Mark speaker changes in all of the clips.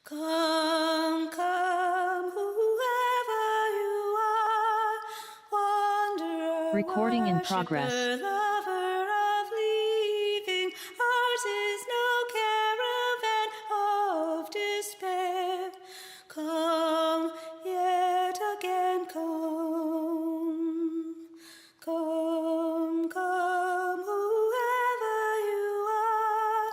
Speaker 1: Come, come, whoever you are, wanderer,
Speaker 2: Recording in progress.
Speaker 1: worshipper, lover of leaving. Ours is no caravan of despair. Come, yet again come. Come, come, whoever you are,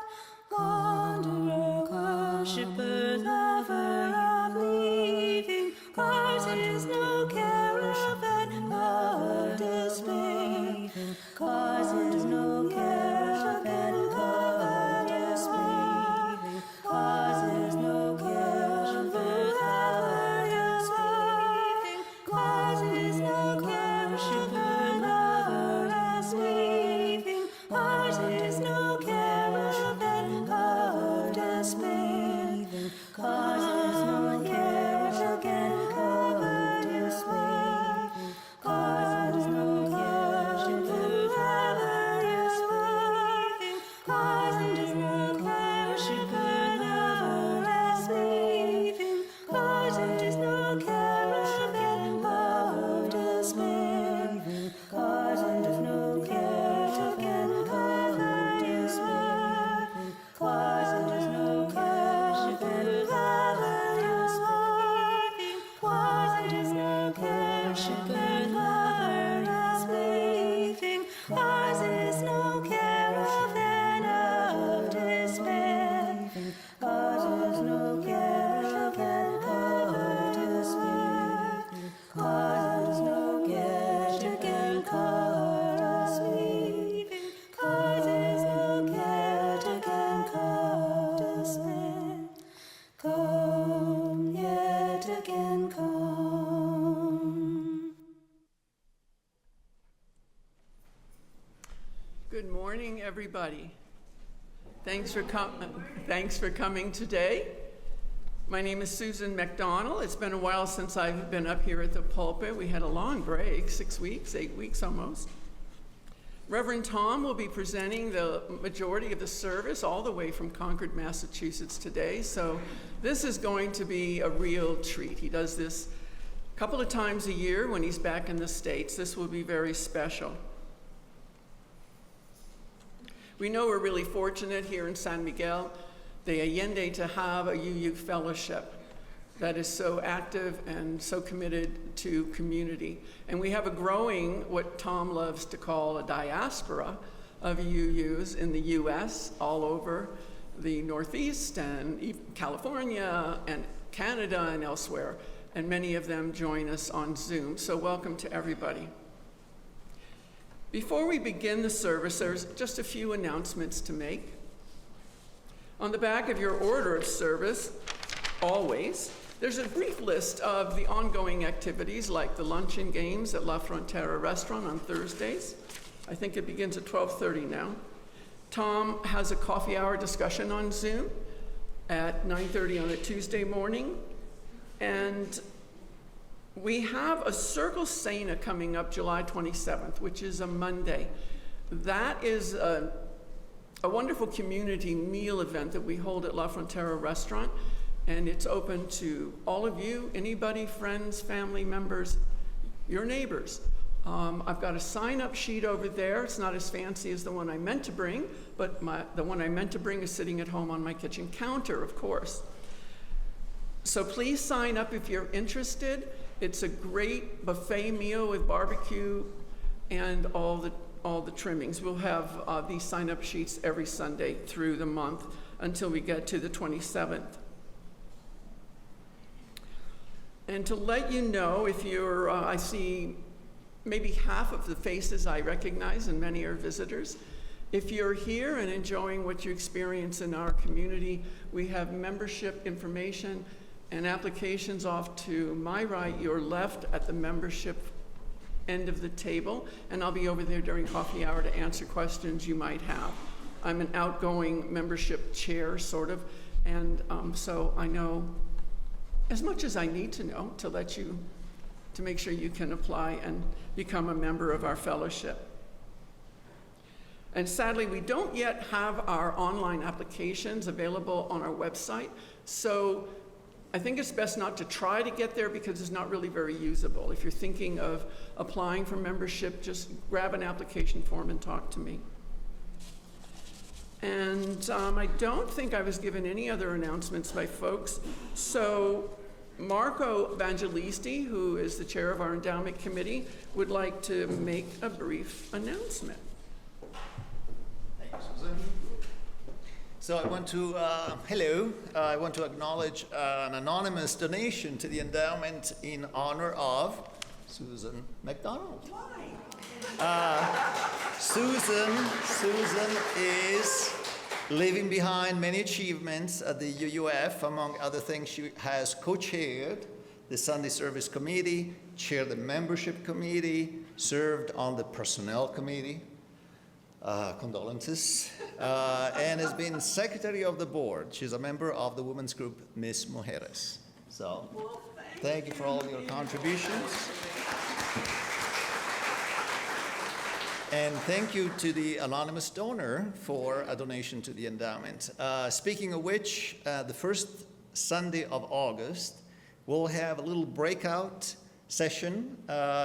Speaker 1: wanderer, worshipper, lover of leaving. Ours is no caravan of despair. Ours is no caravan of despair. Ours is no caravan of despair. Ours is no caravan of leaving. Ours is no caravan of despair. Ours is no caravan of despair. Ours is no caravan of despair. Ours is no caravan of leaving. Ours is no caravan of despair. Ours is no caravan of despair. Ours is no caravan of leaving. Ours is no caravan of leaving. Ours is no caravan of despair. Ours is no caravan of despair. Ours is no caravan of leaving. Ours is no caravan of despair. Come, yet again come.
Speaker 3: Good morning, everybody. Thanks for coming today. My name is Susan MacDonnell. It's been a while since I've been up here at the pulpit. We had a long break, 6 weeks, 8 weeks almost. Reverend Tom will be presenting the majority of the service all the way from Concord, Massachusetts today. So this is going to be a real treat. He does this a couple of times a year when he's back in the States. This will be very special. We know we're really fortunate here in San Miguel de Allende to have a UU fellowship that is so active and so committed to community. And we have a growing, what Tom loves to call a diaspora of UUs in the US, all over the Northeast and California and Canada and elsewhere. And many of them join us on Zoom. So welcome to everybody. Before we begin the service, there's just a few announcements to make. On the back of your order of service, always, there's a brief list of the ongoing activities like the luncheon games at La Frontera restaurant on Thursdays. I think it begins at 12:30 now. Tom has a coffee hour discussion on Zoom at 9:30 on a Tuesday morning. And we have a Circle Cena coming up July 27th, which is a Monday. That is a wonderful community meal event that we hold at La Frontera restaurant. And it's open to all of you, anybody, friends, family members, your neighbors. I've got a sign-up sheet over there. It's not as fancy as the one I meant to bring, but the one I meant to bring is sitting at home on my kitchen counter, of course. So please sign up if you're interested. It's a great buffet meal with barbecue and all the trimmings. We'll have these sign-up sheets every Sunday through the month until we get to the 27th. And to let you know, if you're, I see maybe half of the faces I recognize, and many are visitors. If you're here and enjoying what you experience in our community, we have membership information and applications off to my right, your left, at the membership end of the table, and I'll be over there during coffee hour to answer questions you might have. I'm an outgoing membership chair, sort of, and so I know as much as I need to know to make sure you can apply and become a member of our fellowship. And sadly, we don't yet have our online applications available on our website, so I think it's best not to try to get there because it's not really very usable. If you're thinking of applying for membership, just grab an application form and talk to me. And I don't think I was given any other announcements by folks. So Marco Evangelisti, who is the chair of our endowment committee, would like to make a brief announcement.
Speaker 2: Thank you, Susan. So I want to, I want to acknowledge an anonymous donation to the endowment in honor of Susan MacDonnell. Susan is leaving behind many achievements at the UUF. Among other things, she has co-chaired the Sunday Service Committee, chaired the Membership Committee, served on the Personnel Committee, condolences, and has been Secretary of the Board. She's a member of the women's group, Miss Mujeres. So, thank you for all your contributions. And thank you to the anonymous donor for a donation to the endowment. Speaking of which, the first Sunday of August, we'll have a little breakout session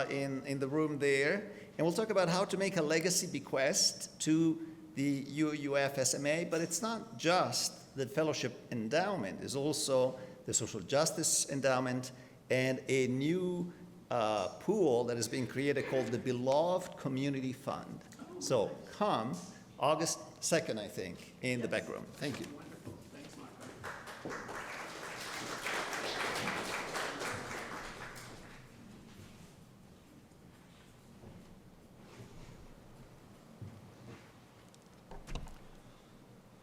Speaker 2: in the room there, and we'll talk about how to make a legacy bequest to the UUFSMA, but it's not just the fellowship endowment, it's also the social justice endowment and a new pool that is being created called the Beloved Community Fund. So come August 2nd, I think, in the back room. Thank you.
Speaker 3: Wonderful. Thanks, Marco.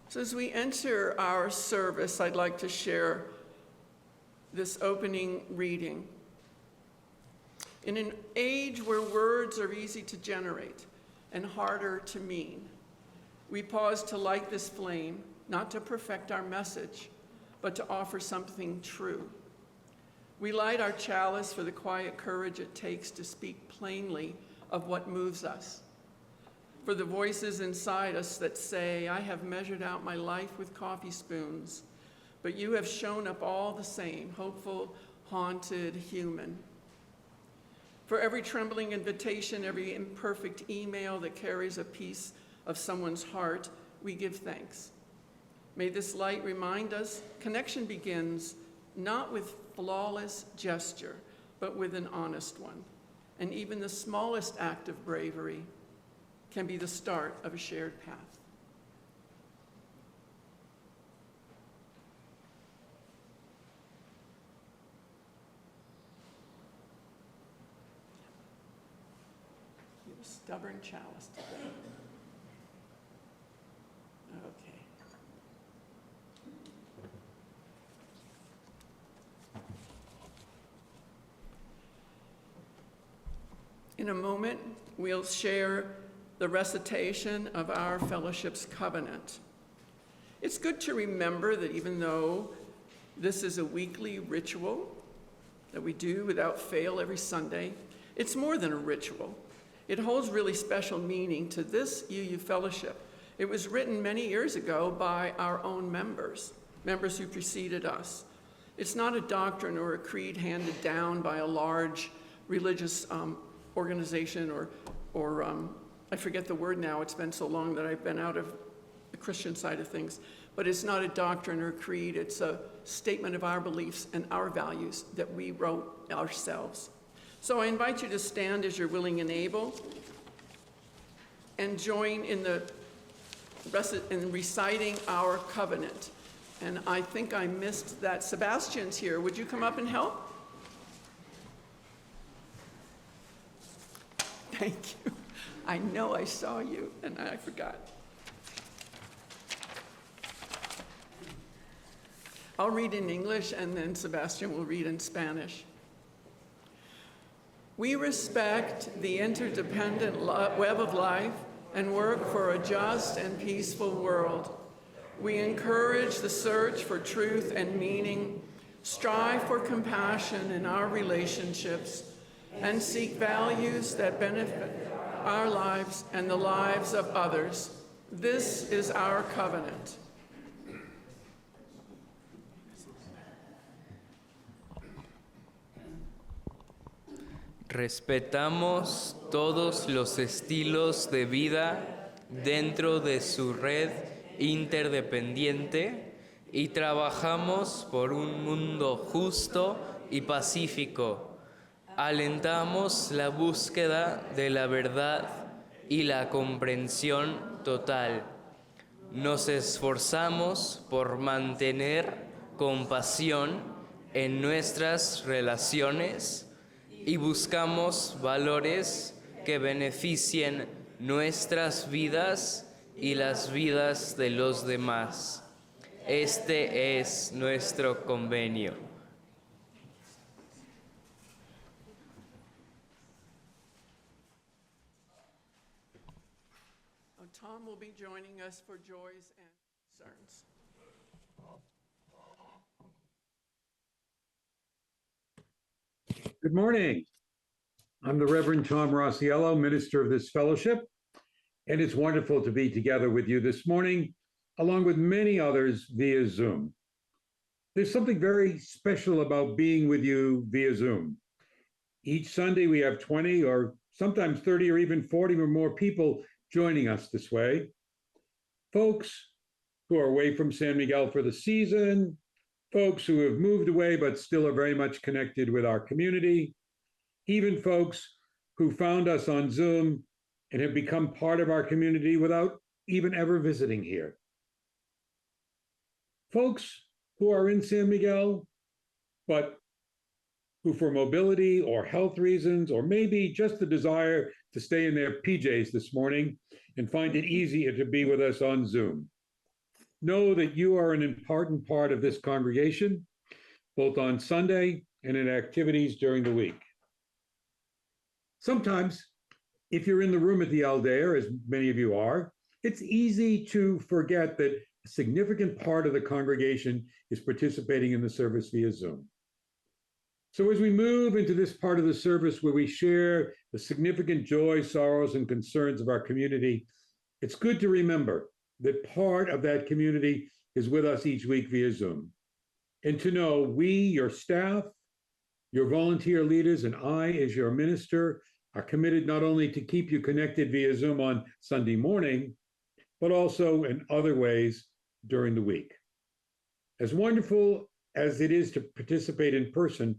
Speaker 3: So as we enter our service, I'd like to share this opening reading. In an age where words are easy to generate and harder to mean, we pause to light this flame, not to perfect our message, but to offer something true. We light our chalice for the quiet courage it takes to speak plainly of what moves us, for the voices inside us that say, I have measured out my life with coffee spoons, but you have shown up all the same, hopeful, haunted, human. For every trembling invitation, every imperfect email that carries a piece of someone's heart, we give thanks. May this light remind us connection begins not with flawless gesture, but with an honest one. And even the smallest act of bravery can be the start of a shared path. You have a stubborn chalice today. Okay. In a moment, we'll share the recitation of our fellowship's covenant. It's good to remember that even though this is a weekly ritual that we do without fail every Sunday, it's more than a ritual. It holds really special meaning to this UU fellowship. It was written many years ago by our own members who preceded us. It's not a doctrine or a creed handed down by a large religious organization or I forget the word now, it's been so long that I've been out of the Christian side of things, but it's not a doctrine or a creed, it's a statement of our beliefs and our values that we wrote ourselves. So I invite you to stand as you're willing and able and join in reciting our covenant. And I think I missed that. Sebastian's here. Would you come up and help? Thank you. I know I saw you, and I forgot. I'll read in English, and then Sebastian will read in Spanish. We respect the interdependent web of life and work for a just and peaceful world. We encourage the search for truth and meaning, strive for compassion in our relationships, and seek values that benefit our lives and the lives of others. This is our covenant.
Speaker 4: Respetamos todos los estilos de vida dentro de su red interdependiente y trabajamos por un mundo justo y pacífico. Alentamos la búsqueda de la verdad y la comprensión total. Nos esforzamos por mantener compasión en nuestras relaciones y buscamos valores que beneficien nuestras vidas y las vidas de los demás. Este es nuestro convenio.
Speaker 3: Tom will be joining us for joys and concerns.
Speaker 5: Good morning. I'm the Reverend Tom Rosiello, minister of this fellowship, and it's wonderful to be together with you this morning, along with many others via Zoom. There's something very special about being with you via Zoom. Each Sunday we have 20 or sometimes 30 or even 40 or more people joining us this way. Folks who are away from San Miguel for the season, folks who have moved away but still are very much connected with our community, even folks who found us on Zoom and have become part of our community without even ever visiting here. Folks who are in San Miguel, but who for mobility or health reasons, or maybe just the desire to stay in their PJs this morning and find it easier to be with us on Zoom. Know that you are an important part of this congregation, both on Sunday and in activities during the week. Sometimes, if you're in the room at the Adair, as many of you are, it's easy to forget that a significant part of the congregation is participating in the service via Zoom. So as we move into this part of the service where we share the significant joy, sorrows, and concerns of our community, it's good to remember that part of that community is with us each week via Zoom. And to know we, your staff, your volunteer leaders, and I, as your minister, are committed not only to keep you connected via Zoom on Sunday morning, but also in other ways during the week. As wonderful as it is to participate in person,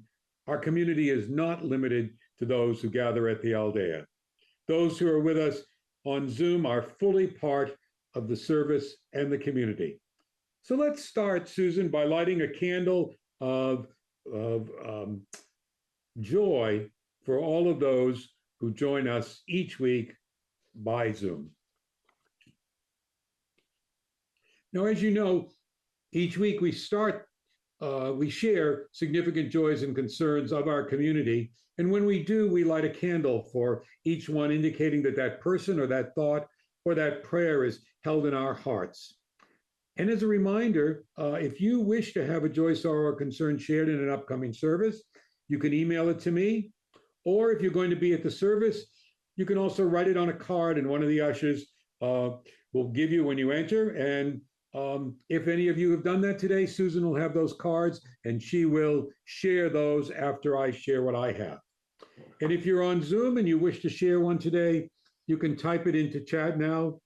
Speaker 5: our community is not limited to those who gather at the Allende. Those who are with us on Zoom are fully part of the service and the community. So let's start, Susan, by lighting a candle of joy for all of those who join us each week by Zoom. Now, as you know, each week we share significant joys and concerns of our community. And when we do, we light a candle for each one, indicating that that person or that thought or that prayer is held in our hearts. And as a reminder, if you wish to have a joy, sorrow, or concern shared in an upcoming service, you can email it to me. Or if you're going to be at the service, you can also write it on a card, and one of the ushers will give you when you enter. And if any of you have done that today, Susan will have those cards, and she will share those after I share what I have. And if you're on Zoom and you wish to share one today, you can type it into chat now,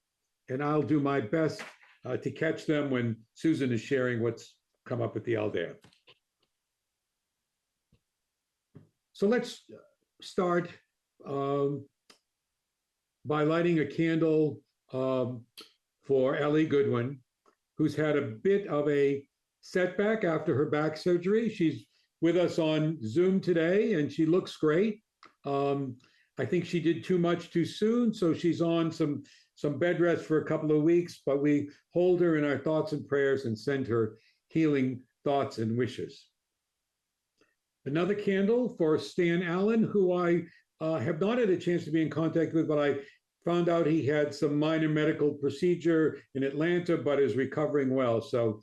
Speaker 5: and I'll do my best to catch them when Susan is sharing what's come up at the Allende. So let's start by lighting a candle for Ellie Goodwin, who's had a bit of a setback after her back surgery. She's with us on Zoom today, and she looks great. I think she did too much too soon, so she's on some bed rest for a couple of weeks, but we hold her in our thoughts and prayers and send her healing thoughts and wishes. Another candle for Stan Allen, who I have not had a chance to be in contact with, but I found out he had some minor medical procedure in Atlanta, but is recovering well. So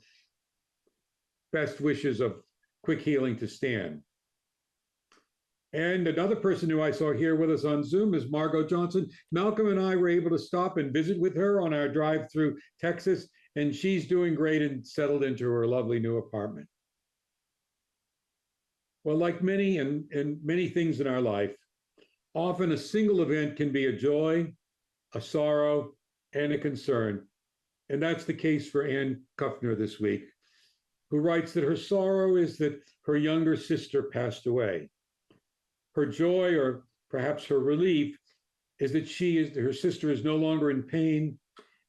Speaker 5: best wishes of quick healing to Stan. And another person who I saw here with us on Zoom is Margot Johnson. Malcolm and I were able to stop and visit with her on our drive through Texas, and she's doing great and settled into her lovely new apartment. Well, like many and many things in our life, often a single event can be a joy, a sorrow, and a concern. And that's the case for Ann Kuffner this week, who writes that her sorrow is that her younger sister passed away. Her joy, or perhaps her relief, is that her sister is no longer in pain,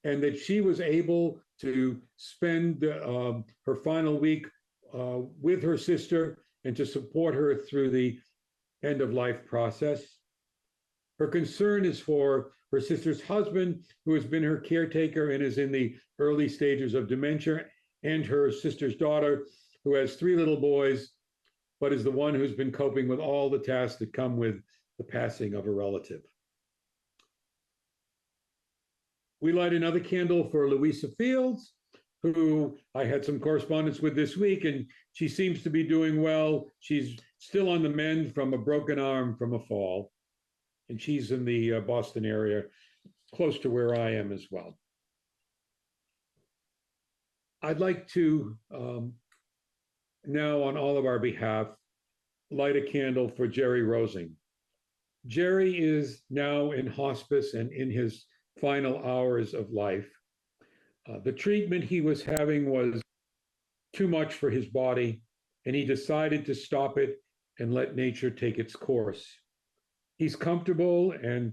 Speaker 5: and that she was able to spend her final week with her sister and to support her through the end of life process. Her concern is for her sister's husband, who has been her caretaker and is in the early stages of dementia, and her sister's daughter, who has 3 little boys, but is the one who's been coping with all the tasks that come with the passing of a relative. We light another candle for Louisa Fields, who I had some correspondence with this week, and she seems to be doing well. She's still on the mend from a broken arm from a fall, and she's in the Boston area, close to where I am as well. I'd like to now, on all of our behalf, light a candle for Jerry Rosing. Jerry is now in hospice and in his final hours of life. The treatment he was having was too much for his body, and he decided to stop it and let nature take its course. He's comfortable, and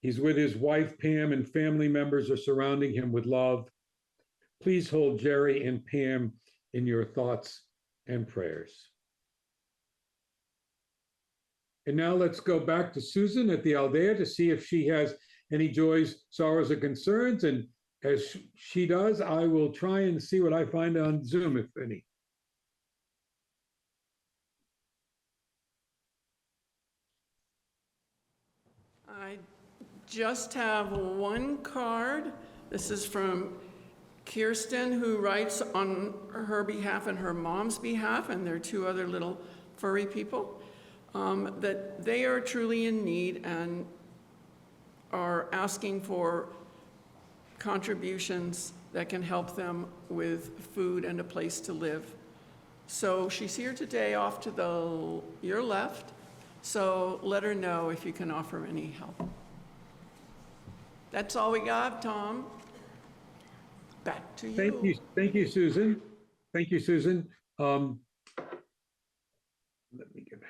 Speaker 5: he's with his wife, Pam, and family members are surrounding him with love. Please hold Jerry and Pam in your thoughts and prayers. And now let's go back to Susan at the Allende to see if she has any joys, sorrows, or concerns. And as she does, I will try and see what I find on Zoom, if any.
Speaker 3: I just have one card. This is from Kirsten, who writes on her behalf and her mom's behalf, and there are 2 other little furry people, that they are truly in need and are asking for contributions that can help them with food and a place to live. So she's here today off to your left, so let her know if you can offer any help. That's all we got, Tom. Back to you.
Speaker 5: Thank you, Susan. Thank you, Susan. Let me get,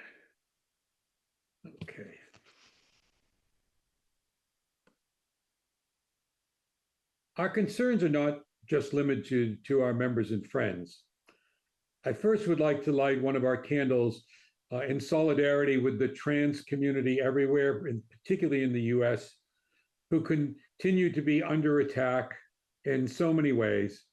Speaker 5: okay. Our concerns are not just limited to our members and friends. I first would like to light one of our candles in solidarity with the trans community everywhere, and particularly in the US, who continue to be under attack in so many ways,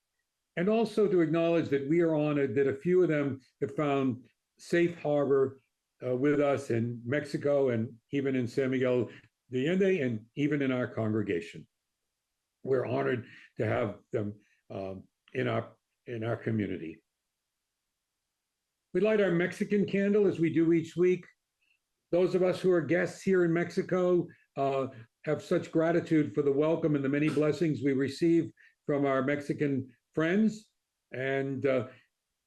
Speaker 5: and also to acknowledge that we are honored that a few of them have found safe harbor with us in Mexico and even in San Miguel de Allende and even in our congregation. We're honored to have them in our community. We light our Mexican candle as we do each week. Those of us who are guests here in Mexico have such gratitude for the welcome and the many blessings we receive from our Mexican friends. And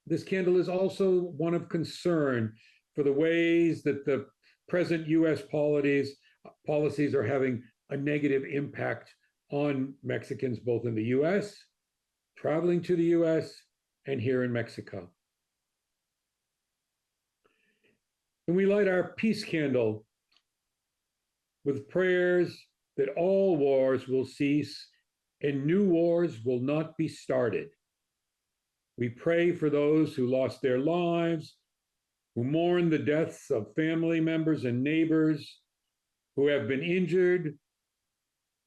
Speaker 5: this candle is also one of concern for the ways that the present US policies are having a negative impact on Mexicans, both in the US, traveling to the US, and here in Mexico. And we light our peace candle with prayers that all wars will cease and new wars will not be started. We pray for those who lost their lives, who mourn the deaths of family members and neighbors, who have been injured,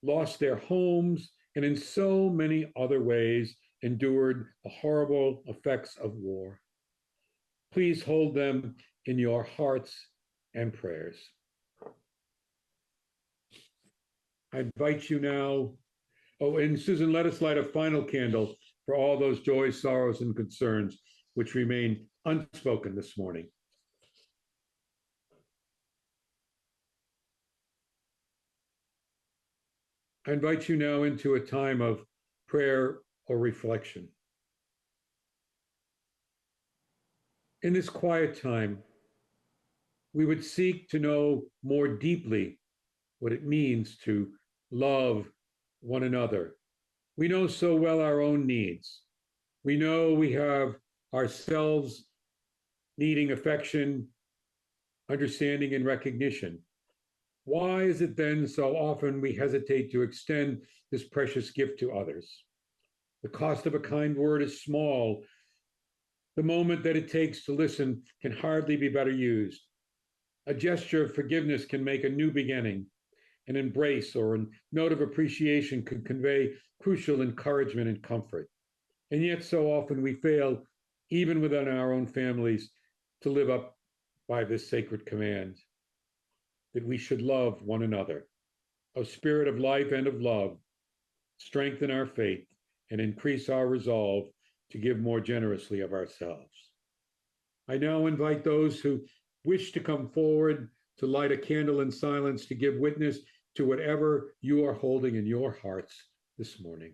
Speaker 5: lost their homes, and in so many other ways endured the horrible effects of war. Please hold them in your hearts and prayers. I invite you now. Oh, and Susan, let us light a final candle for all those joys, sorrows, and concerns which remain unspoken this morning. I invite you now into a time of prayer or reflection. In this quiet time, we would seek to know more deeply what it means to love one another. We know so well our own needs. We know we have ourselves needing affection, understanding, and recognition. Why is it then so often we hesitate to extend this precious gift to others? The cost of a kind word is small. The moment that it takes to listen can hardly be better used. A gesture of forgiveness can make a new beginning. An embrace or a note of appreciation could convey crucial encouragement and comfort. And yet, so often we fail, even within our own families, to live up by this sacred command that we should love one another. A spirit of life and of love, strengthen our faith, and increase our resolve to give more generously of ourselves. I now invite those who wish to come forward to light a candle in silence to give witness to whatever you are holding in your hearts this morning.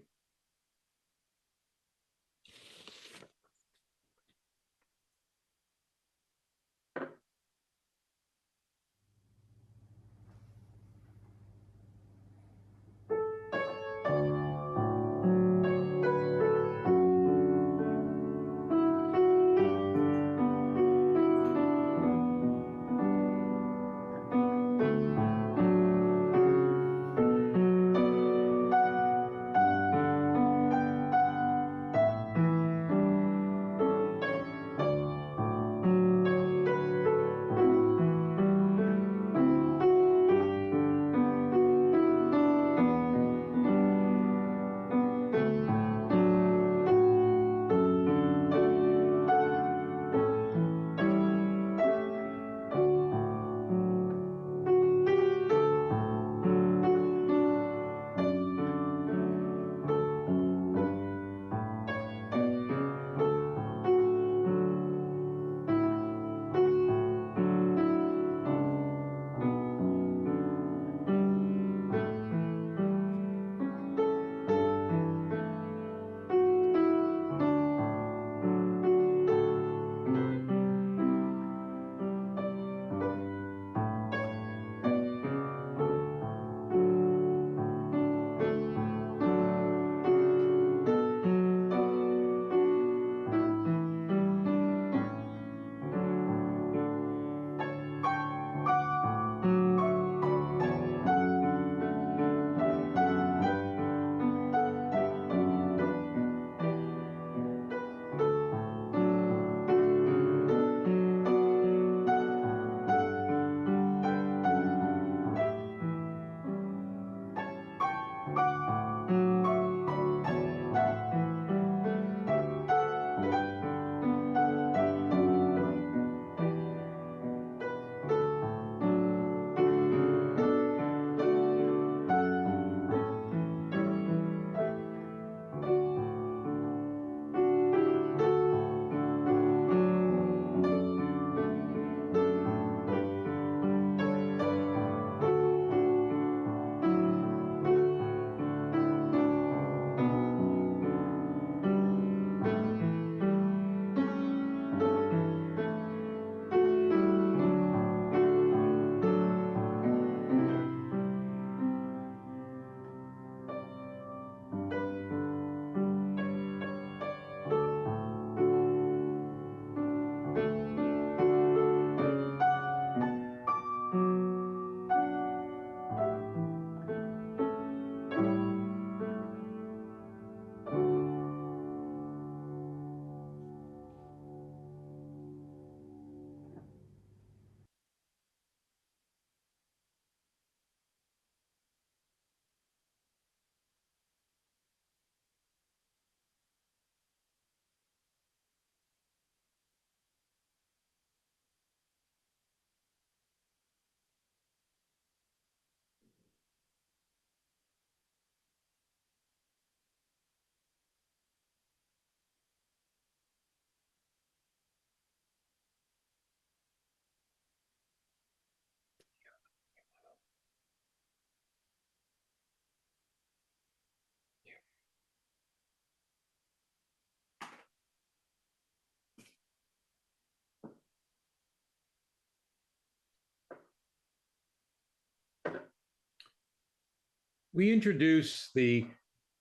Speaker 5: We introduce the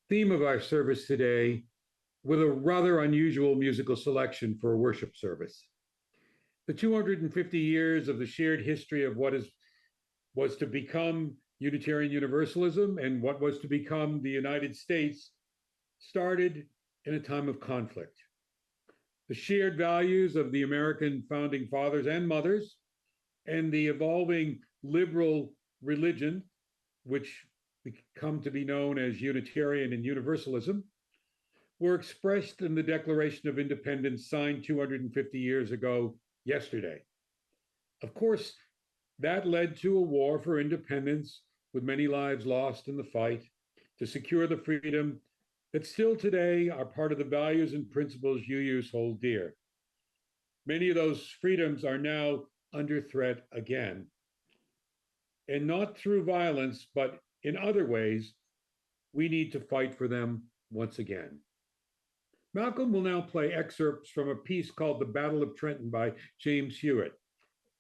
Speaker 5: theme of our service today with a rather unusual musical selection for a worship service. The 250 years of the shared history of what was to become Unitarian Universalism and what was to become the United States started in a time of conflict. The shared values of the American founding fathers and mothers and the evolving liberal religion, which come to be known as Unitarian and Universalism, were expressed in the Declaration of Independence signed 250 years ago yesterday. Of course, that led to a war for independence with many lives lost in the fight to secure the freedom that still today are part of the values and principles UUs hold dear. Many of those freedoms are now under threat again. And not through violence, but in other ways, we need to fight for them once again. Malcolm will now play excerpts from a piece called The Battle of Treton by James Hewitt.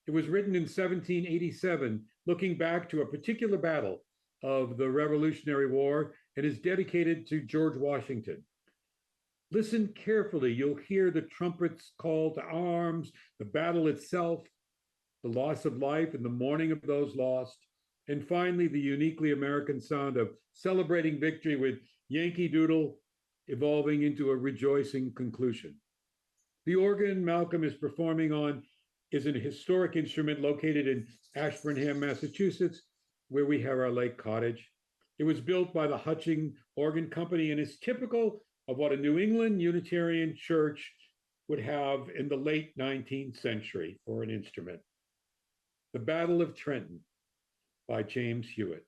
Speaker 5: It was written in 1787, looking back to a particular battle of the Revolutionary War, and is dedicated to George Washington. Listen carefully. You'll hear the trumpets call to arms, the battle itself, the loss of life and the mourning of those lost, and finally, the uniquely American sound of celebrating victory with Yankee Doodle evolving into a rejoicing conclusion. The organ Malcolm is performing on is an historic instrument located in Ashburnham, Massachusetts, where we have our lake cottage. It was built by the Hutching Organ Company and is typical of what a New England Unitarian church would have in the late 19th century for an instrument. The Battle of Treton by James Hewitt.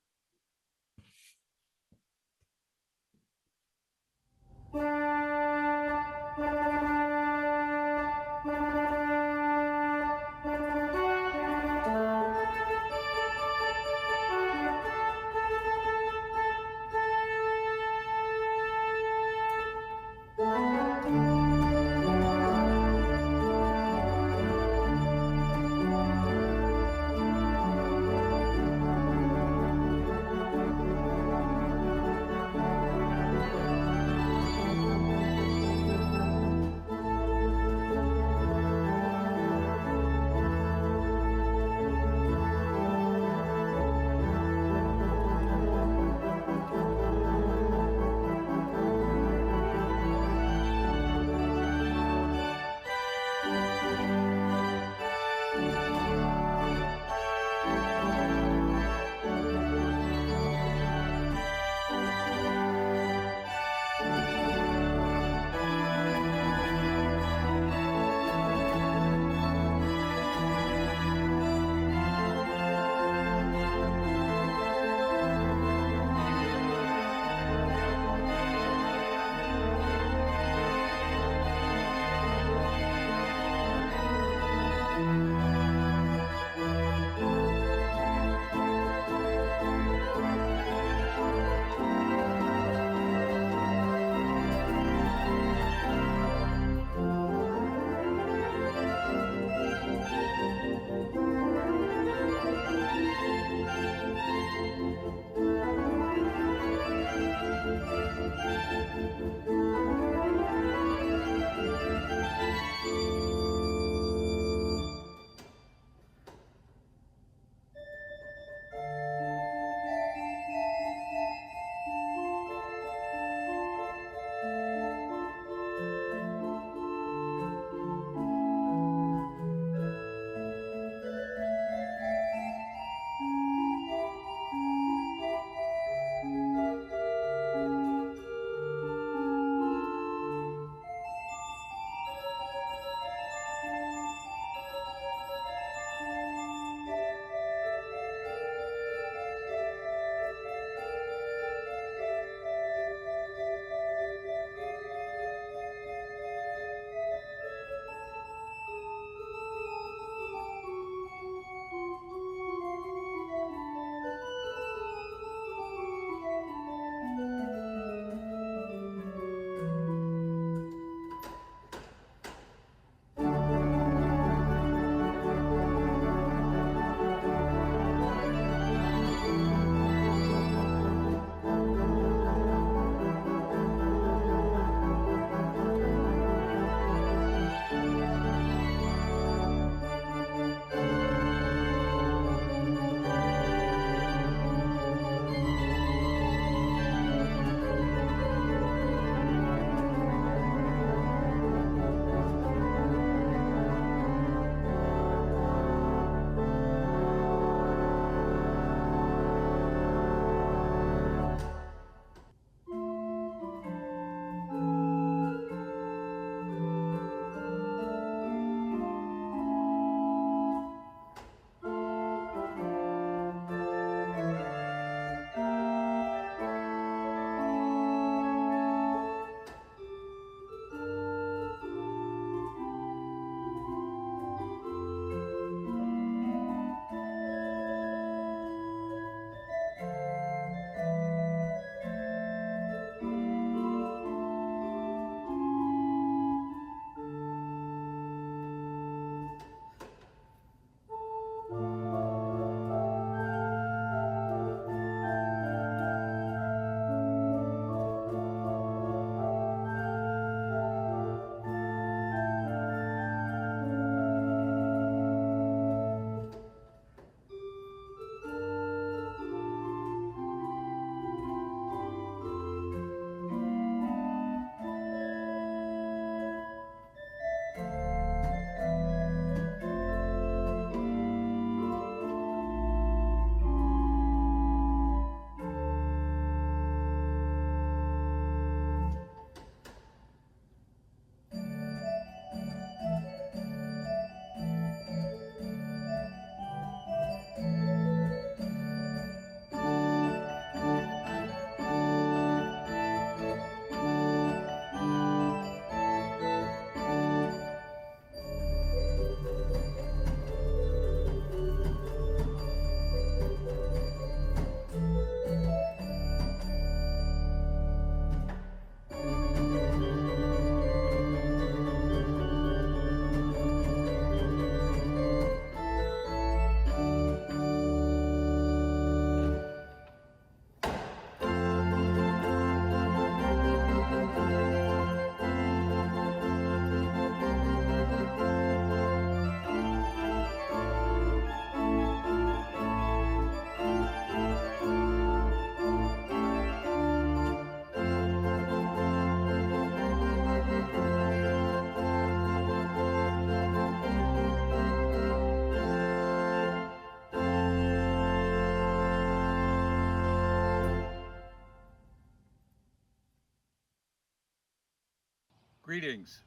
Speaker 5: Greetings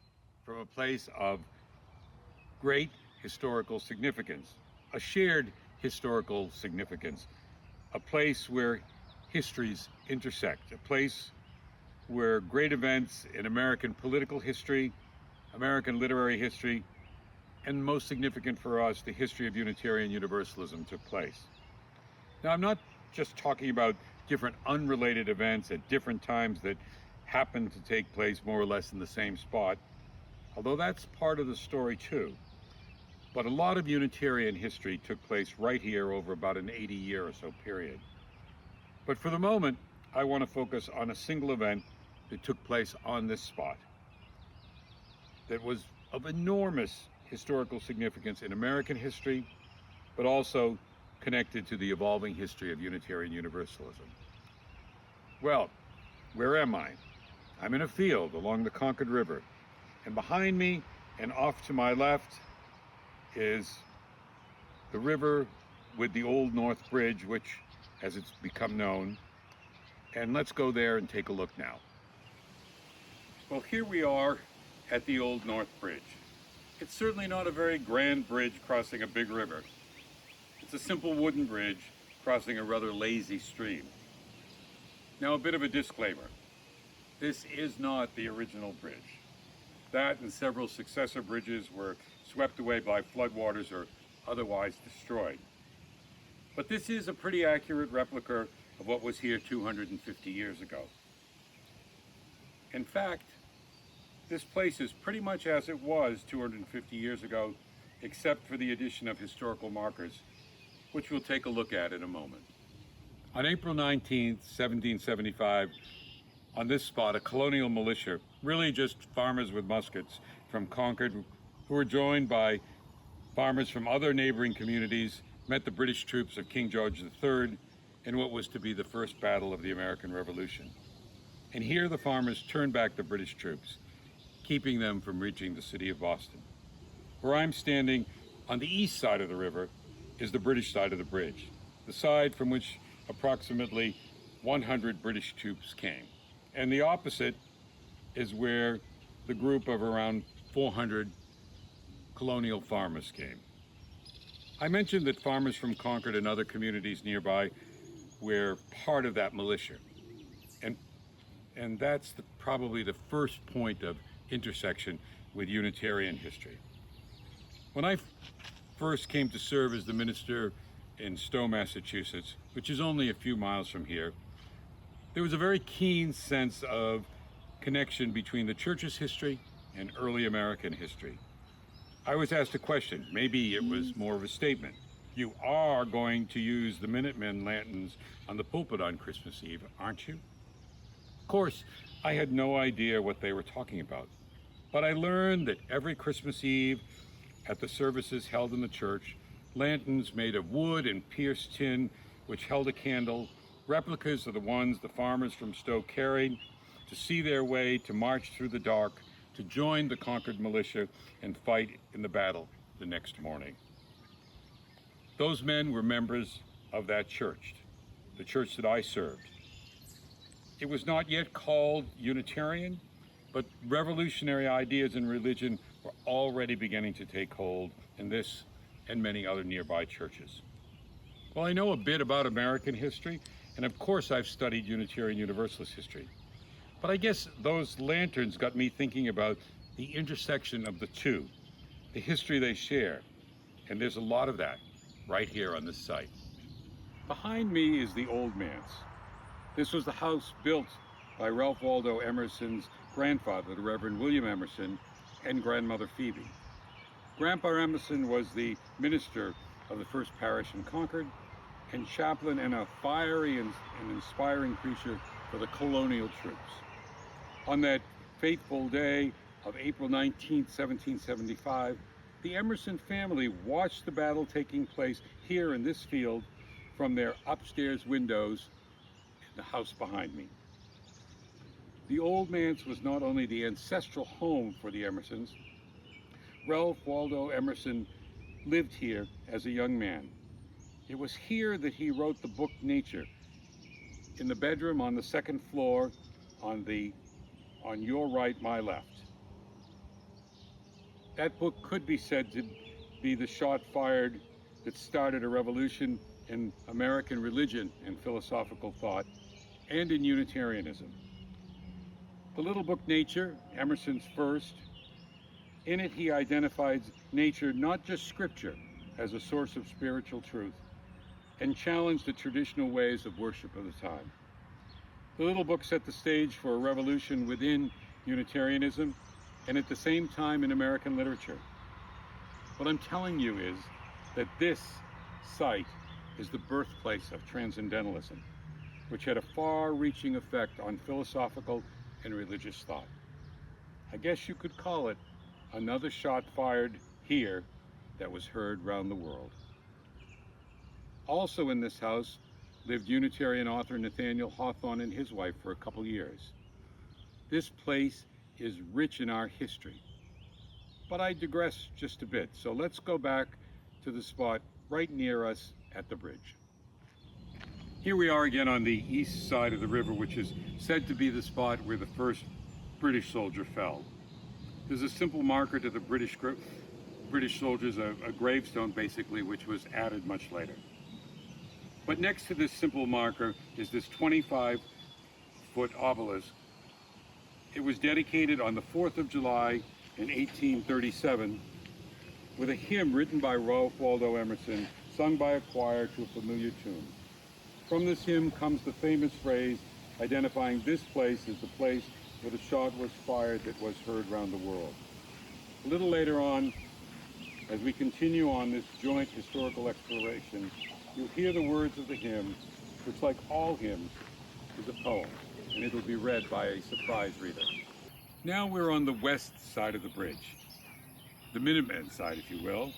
Speaker 5: from a place of great historical significance, a shared historical significance, a place where histories intersect, a place where great events in American political history, American literary history, and most significant for us, the history of Unitarian Universalism took place. Now, I'm not just talking about different unrelated events at different times that happen to take place more or less in the same spot, although that's part of the story too. But a lot of Unitarian history took place right here over about an 80-year or so period. But for the moment, I want to focus on a single event that took place on this spot that was of enormous historical significance in American history, but also connected to the evolving history of Unitarian Universalism. Well, where am I? I'm in a field along the Concord River, and behind me and off to my left is the river with the Old North Bridge, which, as it's become known, and let's go there and take a look now. Well, here we are at the Old North Bridge. It's certainly not a very grand bridge crossing a big river. It's a simple wooden bridge crossing a rather lazy stream. Now, a bit of a disclaimer. This is not the original bridge. That and several successor bridges were swept away by floodwaters or otherwise destroyed. But this is a pretty accurate replica of what was here 250 years ago. In fact, this place is pretty much as it was 250 years ago, except for the addition of historical markers, which we'll take a look at in a moment. On April 19th, 1775, on this spot, a colonial militia, really just farmers with muskets from Concord, who were joined by farmers from other neighboring communities, met the British troops of King George III in what was to be the first battle of the American Revolution. And here the farmers turned back the British troops, keeping them from reaching the city of Boston. Where I'm standing on the east side of the river is the British side of the bridge, the side from which approximately 100 British troops came. And the opposite is where the group of around 400 colonial farmers came. I mentioned that farmers from Concord and other communities nearby were part of that militia. And that's probably the first point of intersection with Unitarian history. When I first came to serve as the minister in Stowe, Massachusetts, which is only a few miles from here, there was a very keen sense of connection between the church's history and early American history. I was asked a question, maybe it was more of a statement. You are going to use the Minutemen lanterns on the pulpit on Christmas Eve, aren't you? Of course, I had no idea what they were talking about, but I learned that every Christmas Eve at the services held in the church, lanterns made of wood and pierced tin, which held a candle, replicas of the ones the farmers from Stowe carried, to see their way to march through the dark, to join the Concord militia and fight in the battle the next morning. Those men were members of that church, the church that I served. It was not yet called Unitarian, but revolutionary ideas in religion were already beginning to take hold in this and many other nearby churches. Well, I know a bit about American history, and of course I've studied Unitarian Universalist history. But I guess those lanterns got me thinking about the intersection of the two, the history they share, and there's a lot of that right here on this site. Behind me is the Old Manse. This was the house built by Ralph Waldo Emerson's grandfather, the Reverend William Emerson, and grandmother Phoebe. Grandpa Emerson was the minister of the first parish in Concord and chaplain and a fiery and inspiring preacher for the colonial troops. On that fateful day of April 19, 1775, the Emerson family watched the battle taking place here in this field from their upstairs windows in the house behind me. The Old Manse was not only the ancestral home for the Emersons. Ralph Waldo Emerson lived here as a young man. It was here that he wrote the book Nature, in the bedroom on the second floor on your right, my left.
Speaker 6: That book could be said to be the shot fired that started a revolution in American religion and philosophical thought, and in Unitarianism. The little book Nature, Emerson's first, in it he identifies nature, not just scripture, as a source of spiritual truth, and challenged the traditional ways of worship of the time. The little book set the stage for a revolution within Unitarianism and at the same time in American literature. What I'm telling you is that this site is the birthplace of Transcendentalism, which had a far-reaching effect on philosophical and religious thought. I guess you could call it another shot fired here that was heard round the world. Also in this house lived Unitarian author Nathaniel Hawthorne and his wife for a couple years. This place is rich in our history, but I digress just a bit, so let's go back to the spot right near us at the bridge. Here we are again on the east side of the river, which is said to be the spot where the first British soldier fell. There's a simple marker to the British soldiers, a gravestone basically, which was added much later. But next to this simple marker is this 25-foot obelisk. It was dedicated on the 4th of July in 1837 with a hymn written by Waldo Emerson, sung by a choir to a familiar tune. From this hymn comes the famous phrase identifying this place as the place where the shot was fired that was heard round the world. A little later on, as we continue on this joint historical exploration, you'll hear the words of the hymn, which, like all hymns, is a poem, and it'll be read by a surprise reader. Now we're on the west side of the bridge, the Minutemen side, if you will,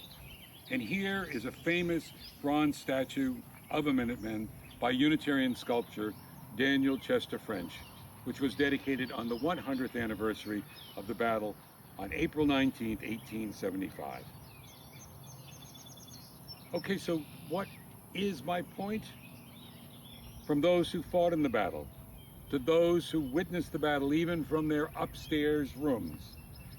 Speaker 6: and here is a famous bronze statue of a Minuteman by Unitarian sculptor Daniel Chester French, which was dedicated on the 100th anniversary of the battle on April 19, 1875. Okay, so what is my point? From those who fought in the battle, to those who witnessed the battle even from their upstairs rooms,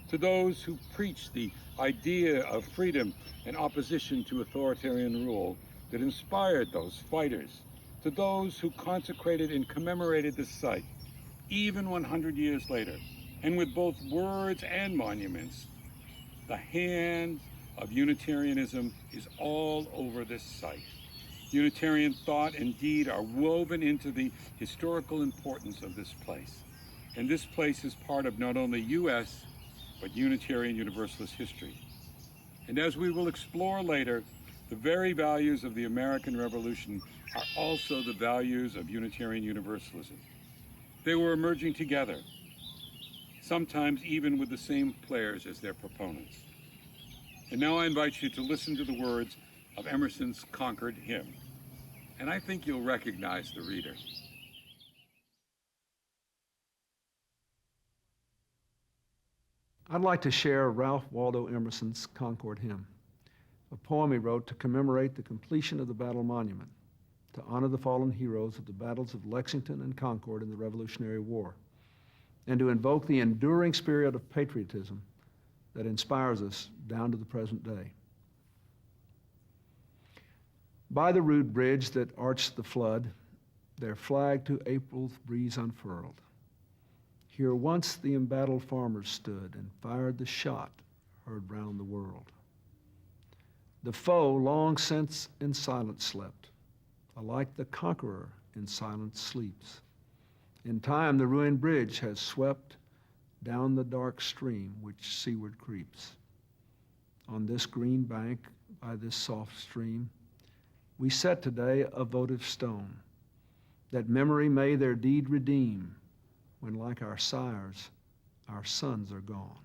Speaker 6: to those who preached the idea of freedom and opposition to authoritarian rule that inspired those fighters, to those who consecrated and commemorated this site, even 100 years later, and with both words and monuments, the hand of Unitarianism is all over this site. Unitarian thought and deed are woven into the historical importance of this place. And this place is part of not only U.S., but Unitarian Universalist history. And as we will explore later, the very values of the American Revolution are also the values of Unitarian Universalism. They were emerging together, sometimes even with the same players as their proponents. And now I invite you to listen to the words of Emerson's Concord Hymn. And I think you'll recognize the reader.
Speaker 7: I'd like to share Ralph Waldo Emerson's Concord Hymn, a poem he wrote to commemorate the completion of the battle monument, to honor the fallen heroes of the battles of Lexington and Concord in the Revolutionary War, and to invoke the enduring spirit of patriotism that inspires us down to the present day. By the rude bridge that arched the flood, their flag to April's breeze unfurled. Here once the embattled farmers stood and fired the shot heard round the world. The foe long since in silence slept, alike the conqueror in silence sleeps. In time the ruined bridge has swept down the dark stream which seaward creeps. On this green bank, by this soft stream, we set today a votive stone, that memory may their deed redeem, when like our sires, our sons are gone.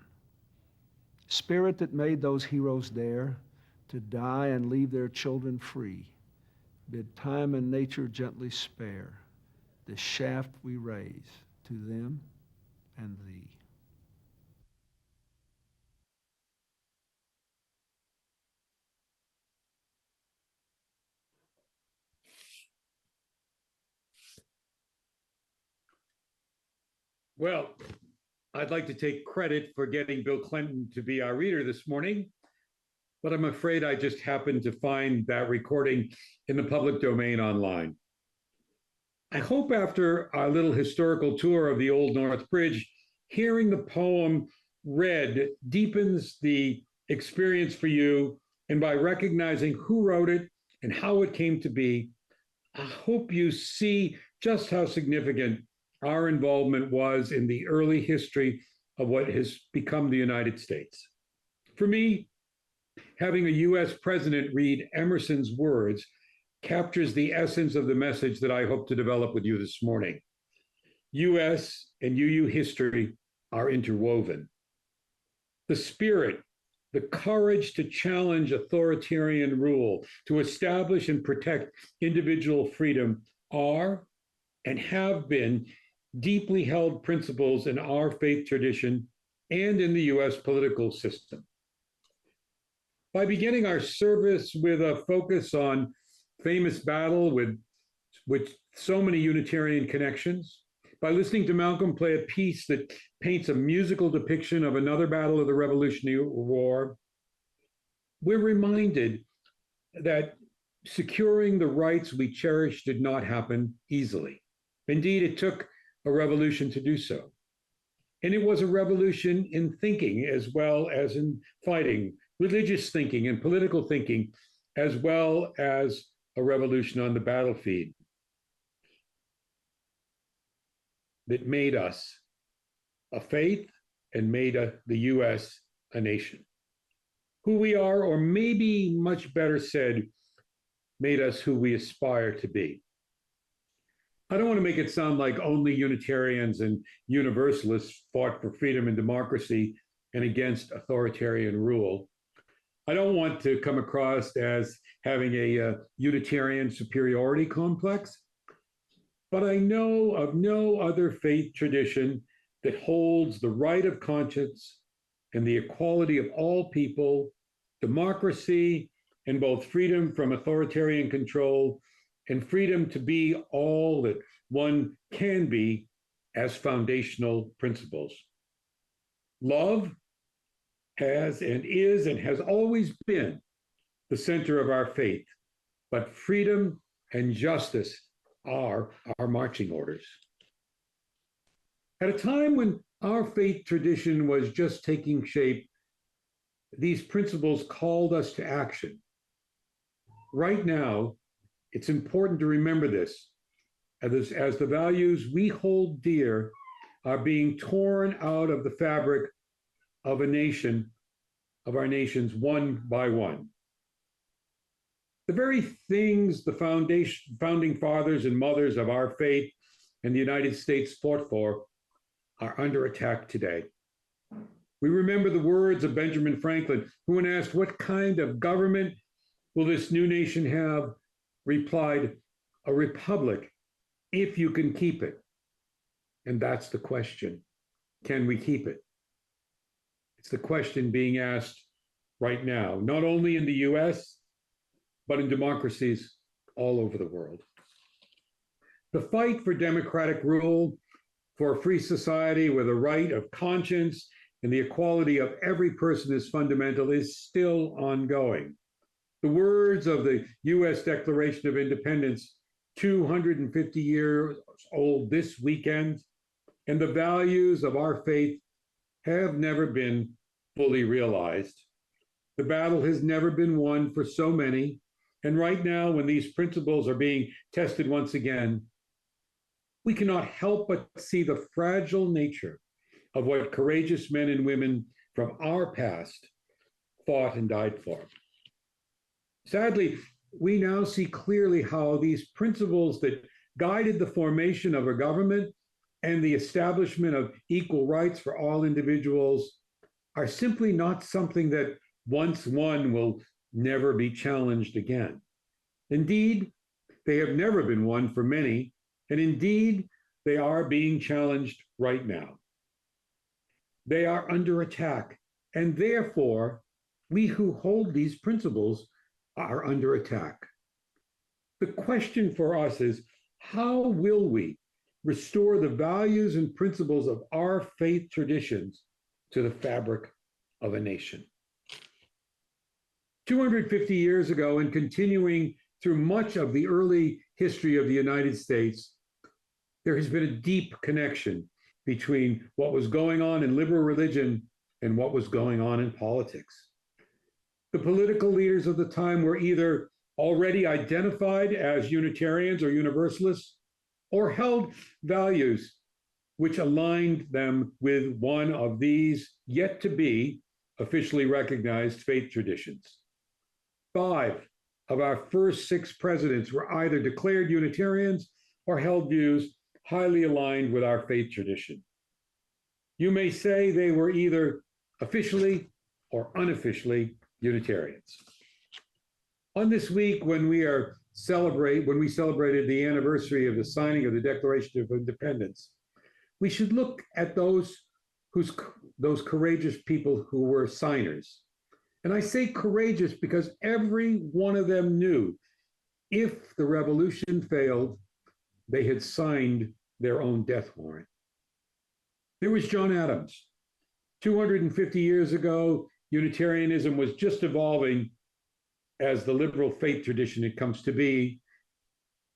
Speaker 7: Spirit that made those heroes dare to die and leave their children free, bid time and nature gently spare this shaft we raise to them and thee.
Speaker 6: Well,
Speaker 5: I'd like to take credit for getting Bill Clinton to be our reader this morning, but I'm afraid I just happened to find that recording in the public domain online. I hope after our little historical tour of the Old North Bridge, hearing the poem read deepens the experience for you, and by recognizing who wrote it and how it came to be, I hope you see just how significant our involvement was in the early history of what has become the United States. For me, having a US president read Emerson's words captures the essence of the message that I hope to develop with you this morning. US and UU history are interwoven. The spirit, the courage to challenge authoritarian rule, to establish and protect individual freedom are and have been deeply held principles in our faith tradition and in the US political system. By beginning our service with a focus on famous battle with so many Unitarian connections, by listening to Malcolm play a piece that paints a musical depiction of another battle of the Revolutionary War, we're reminded that securing the rights we cherish did not happen easily. Indeed, it took a revolution to do so. And it was a revolution in thinking as well as in fighting, religious thinking and political thinking, as well as a revolution on the battlefield that made us a faith and made the US a nation. Who we are, or maybe much better said, made us who we aspire to be. I don't want to make it sound like only Unitarians and Universalists fought for freedom and democracy and against authoritarian rule. I don't want to come across as having a Unitarian superiority complex, but I know of no other faith tradition that holds the right of conscience and the equality of all people, democracy, and both freedom from authoritarian control and freedom to be all that one can be as foundational principles. Love has and is and has always been the center of our faith, but freedom and justice are our marching orders. At a time when our faith tradition was just taking shape, these principles called us to action. Right now, it's important to remember this, as the values we hold dear are being torn out of the fabric of a nation, of our nations, one by one. The very things the founding fathers and mothers of our faith and the United States fought for are under attack today. We remember the words of Benjamin Franklin, who, when asked, "What kind of government will this new nation have?" replied, "A republic, if you can keep it." And that's the question. Can we keep it? It's the question being asked right now, not only in the US, but in democracies all over the world. The fight for democratic rule, for a free society with a right of conscience and the equality of every person is fundamental, is still ongoing. The words of the US Declaration of Independence, 250 years old this weekend, and the values of our faith have never been fully realized. The battle has never been won for so many, and right now, when these principles are being tested once again, we cannot help but see the fragile nature of what courageous men and women from our past fought and died for. Sadly, we now see clearly how these principles that guided the formation of a government and the establishment of equal rights for all individuals are simply not something that once won will never be challenged again. Indeed, they have never been won for many, and indeed, they are being challenged right now. They are under attack, and therefore, we who hold these principles are under attack. The question for us is, how will we restore the values and principles of our faith traditions to the fabric of a nation. 250 years ago, and continuing through much of the early history of the United States, there has been a deep connection between what was going on in liberal religion and what was going on in politics. The political leaders of the time were either already identified as Unitarians or Universalists, or held values which aligned them with one of these yet to be officially recognized faith traditions. 5 of our first 6 presidents were either declared Unitarians or held views highly aligned with our faith tradition. You may say they were either officially or unofficially Unitarians. On this week, when we celebrated the anniversary of the signing of the Declaration of Independence, we should look at those courageous people who were signers. And I say courageous because every one of them knew if the revolution failed, they had signed their own death warrant. There was John Adams. 250 years ago, Unitarianism was just evolving as the liberal faith tradition it comes to be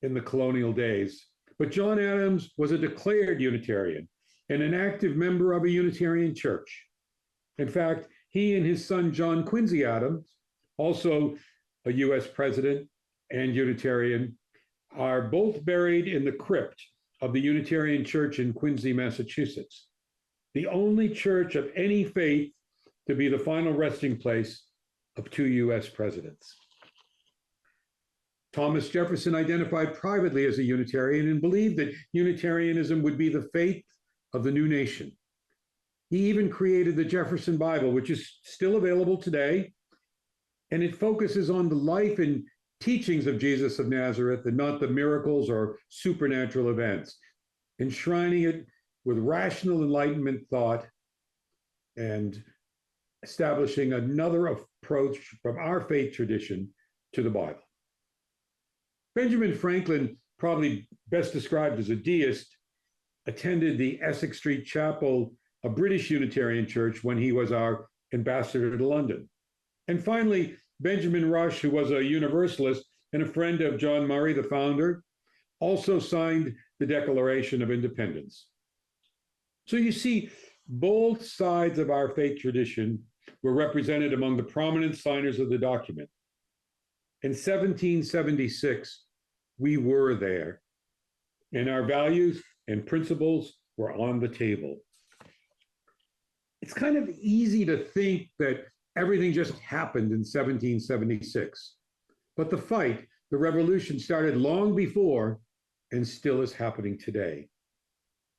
Speaker 5: in the colonial days. But John Adams was a declared Unitarian and an active member of a Unitarian church. In fact, he and his son, John Quincy Adams, also a US president and Unitarian, are both buried in the crypt of the Unitarian Church in Quincy, Massachusetts, the only church of any faith to be the final resting place of 2 US presidents. Thomas Jefferson identified privately as a Unitarian and believed that Unitarianism would be the faith of the new nation. He even created the Jefferson Bible, which is still available today, and it focuses on the life and teachings of Jesus of Nazareth and not the miracles or supernatural events, enshrining it with rational Enlightenment thought and establishing another approach from our faith tradition to the Bible. Benjamin Franklin, probably best described as a deist, attended the Essex Street Chapel, a British Unitarian church, when he was our ambassador to London. And finally, Benjamin Rush, who was a Universalist and a friend of John Murray, the founder, also signed the Declaration of Independence. So you see, both sides of our faith tradition were represented among the prominent signers of the document. In 1776, we were there, and our values and principles were on the table. It's kind of easy to think that everything just happened in 1776, but the fight, the revolution, started long before and still is happening today.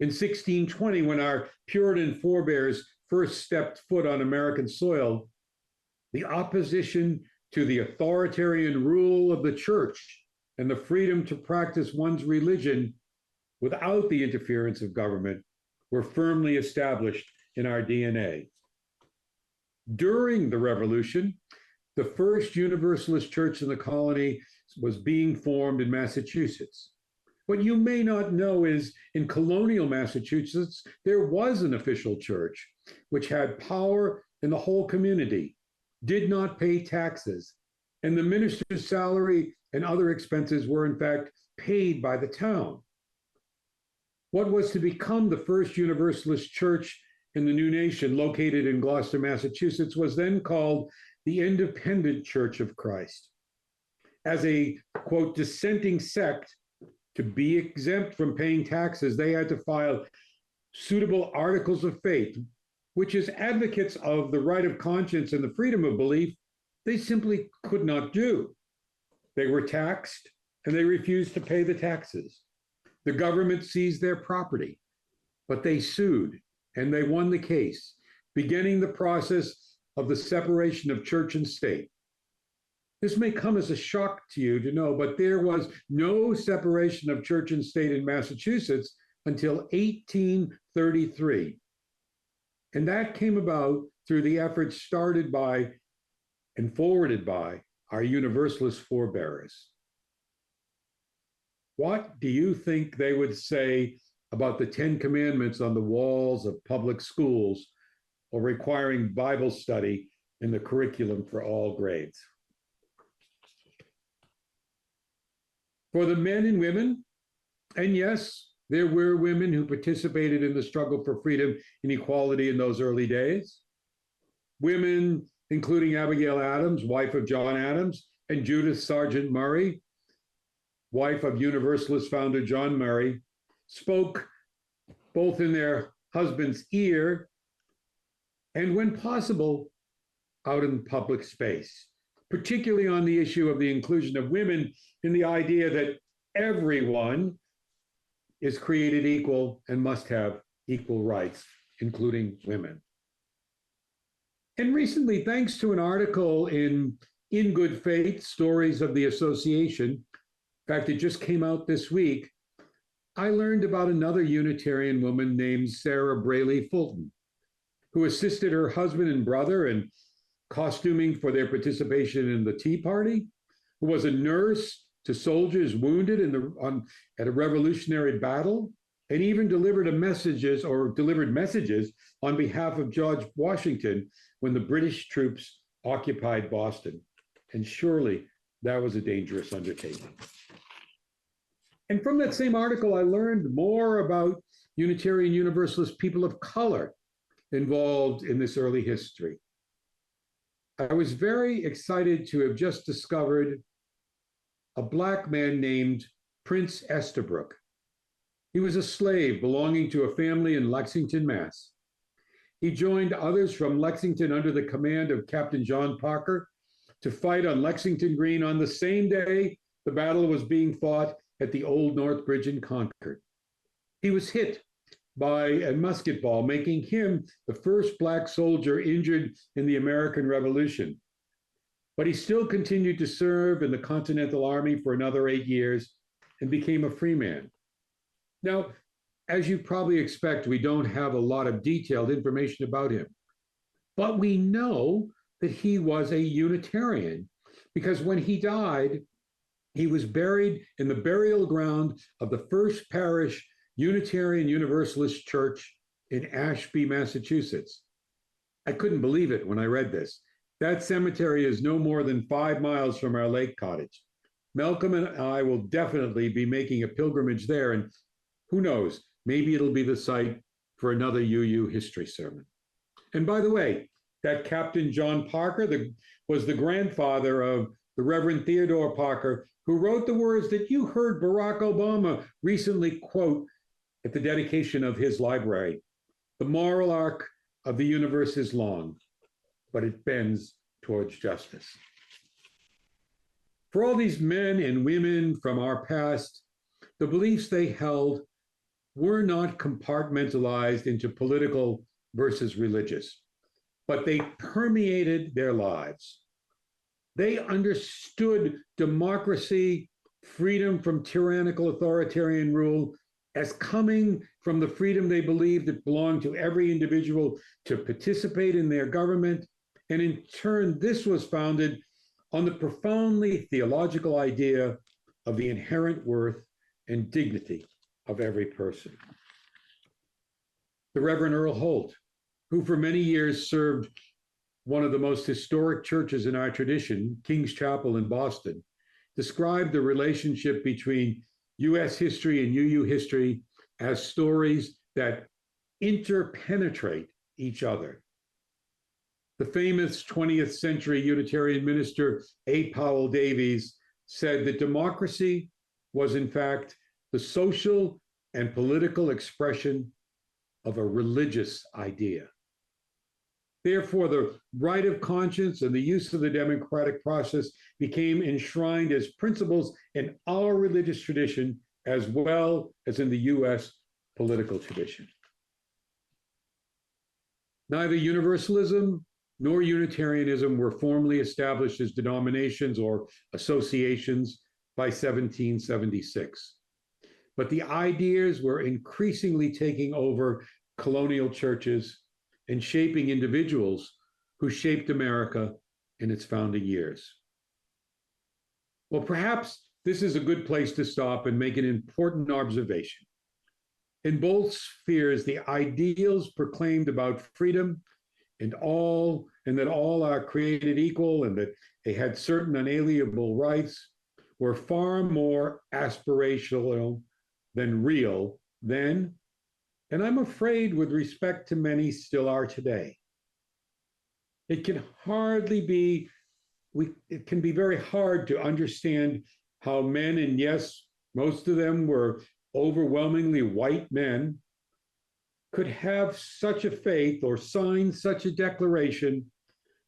Speaker 5: In 1620, when our Puritan forebears first stepped foot on American soil, the opposition to the authoritarian rule of the church and the freedom to practice one's religion without the interference of government were firmly established in our DNA. During the Revolution, the first Universalist church in the colony was being formed in Massachusetts. What you may not know is in colonial Massachusetts, there was an official church which had power in the whole community, did not pay taxes, and the minister's salary and other expenses were in fact paid by the town. What was to become the first Universalist church in the new nation, located in Gloucester, Massachusetts, was then called the Independent Church of Christ. As a, quote, dissenting sect, to be exempt from paying taxes, they had to file suitable articles of faith, which, as advocates of the right of conscience and the freedom of belief, they simply could not do. They were taxed and they refused to pay the taxes. The government seized their property, but they sued and they won the case, beginning the process of the separation of church and state. This may come as a shock to you to know, but there was no separation of church and state in Massachusetts until 1833. And that came about through the efforts started by and forwarded by our Universalist forebears. What do you think they would say about the 10 Commandments on the walls of public schools or requiring Bible study in the curriculum for all grades. For the men and women, and yes, there were women who participated in the struggle for freedom and equality in those early days. Women, including Abigail Adams, wife of John Adams, and Judith Sargent Murray, wife of Universalist founder John Murray, spoke both in their husband's ear and, when possible, out in public space, particularly on the issue of the inclusion of women in the idea that everyone is created equal and must have equal rights, including women. And recently, thanks to an article in Good Faith, Stories of the Association, in fact, it just came out this week, I learned about another Unitarian woman named Sarah Braley Fulton, who assisted her husband and brother in costuming for their participation in the Tea Party, who was a nurse to soldiers wounded at a revolutionary battle, and even delivered messages on behalf of George Washington when the British troops occupied Boston. And surely that was a dangerous undertaking. And from that same article, I learned more about Unitarian Universalist people of color involved in this early history. I was very excited to have just discovered a Black man named Prince Estabrook. He was a slave belonging to a family in Lexington, Mass. He joined others from Lexington under the command of Captain John Parker to fight on Lexington Green on the same day the battle was being fought at the Old North Bridge in Concord. He was hit by a musket ball, making him the first Black soldier injured in the American Revolution. But he still continued to serve in the Continental Army for another 8 years and became a free man. Now, as you probably expect, we don't have a lot of detailed information about him, but we know that he was a Unitarian because when he died, he was buried in the burial ground of the First Parish Unitarian Universalist Church in Ashby, Massachusetts. I couldn't believe it when I read this. That cemetery is no more than 5 miles from our lake cottage. Malcolm and I will definitely be making a pilgrimage there, and who knows, maybe it'll be the site for another UU history sermon. And by the way, that Captain John Parker was the grandfather of the Reverend Theodore Parker, who wrote the words that you heard Barack Obama recently quote at the dedication of his library. The moral arc of the universe is long, but it bends towards justice. For all these men and women from our past, the beliefs they held were not compartmentalized into political versus religious, but they permeated their lives. They understood democracy, freedom from tyrannical authoritarian rule, as coming from the freedom they believed that belonged to every individual to participate in their government. And in turn, this was founded on the profoundly theological idea of the inherent worth and dignity of every person. The Reverend Earl Holt, who for many years served one of the most historic churches in our tradition, King's Chapel in Boston, described the relationship between US history and UU history as stories that interpenetrate each other. The famous 20th century Unitarian minister A. Powell Davies said that democracy was in fact the social and political expression of a religious idea. Therefore, the right of conscience and the use of the democratic process became enshrined as principles in our religious tradition as well as in the US political tradition. Neither Universalism nor Unitarianism were formally established as denominations or associations by 1776. But the ideas were increasingly taking over colonial churches and shaping individuals who shaped America in its founding years. Well, perhaps this is a good place to stop and make an important observation. In both spheres, the ideals proclaimed about freedom and that all are created equal and that they had certain unalienable rights were far more aspirational than real then, and I'm afraid with respect to many still are today. It can be very hard to understand how men, and yes, most of them were overwhelmingly white men, could have such a faith or sign such a declaration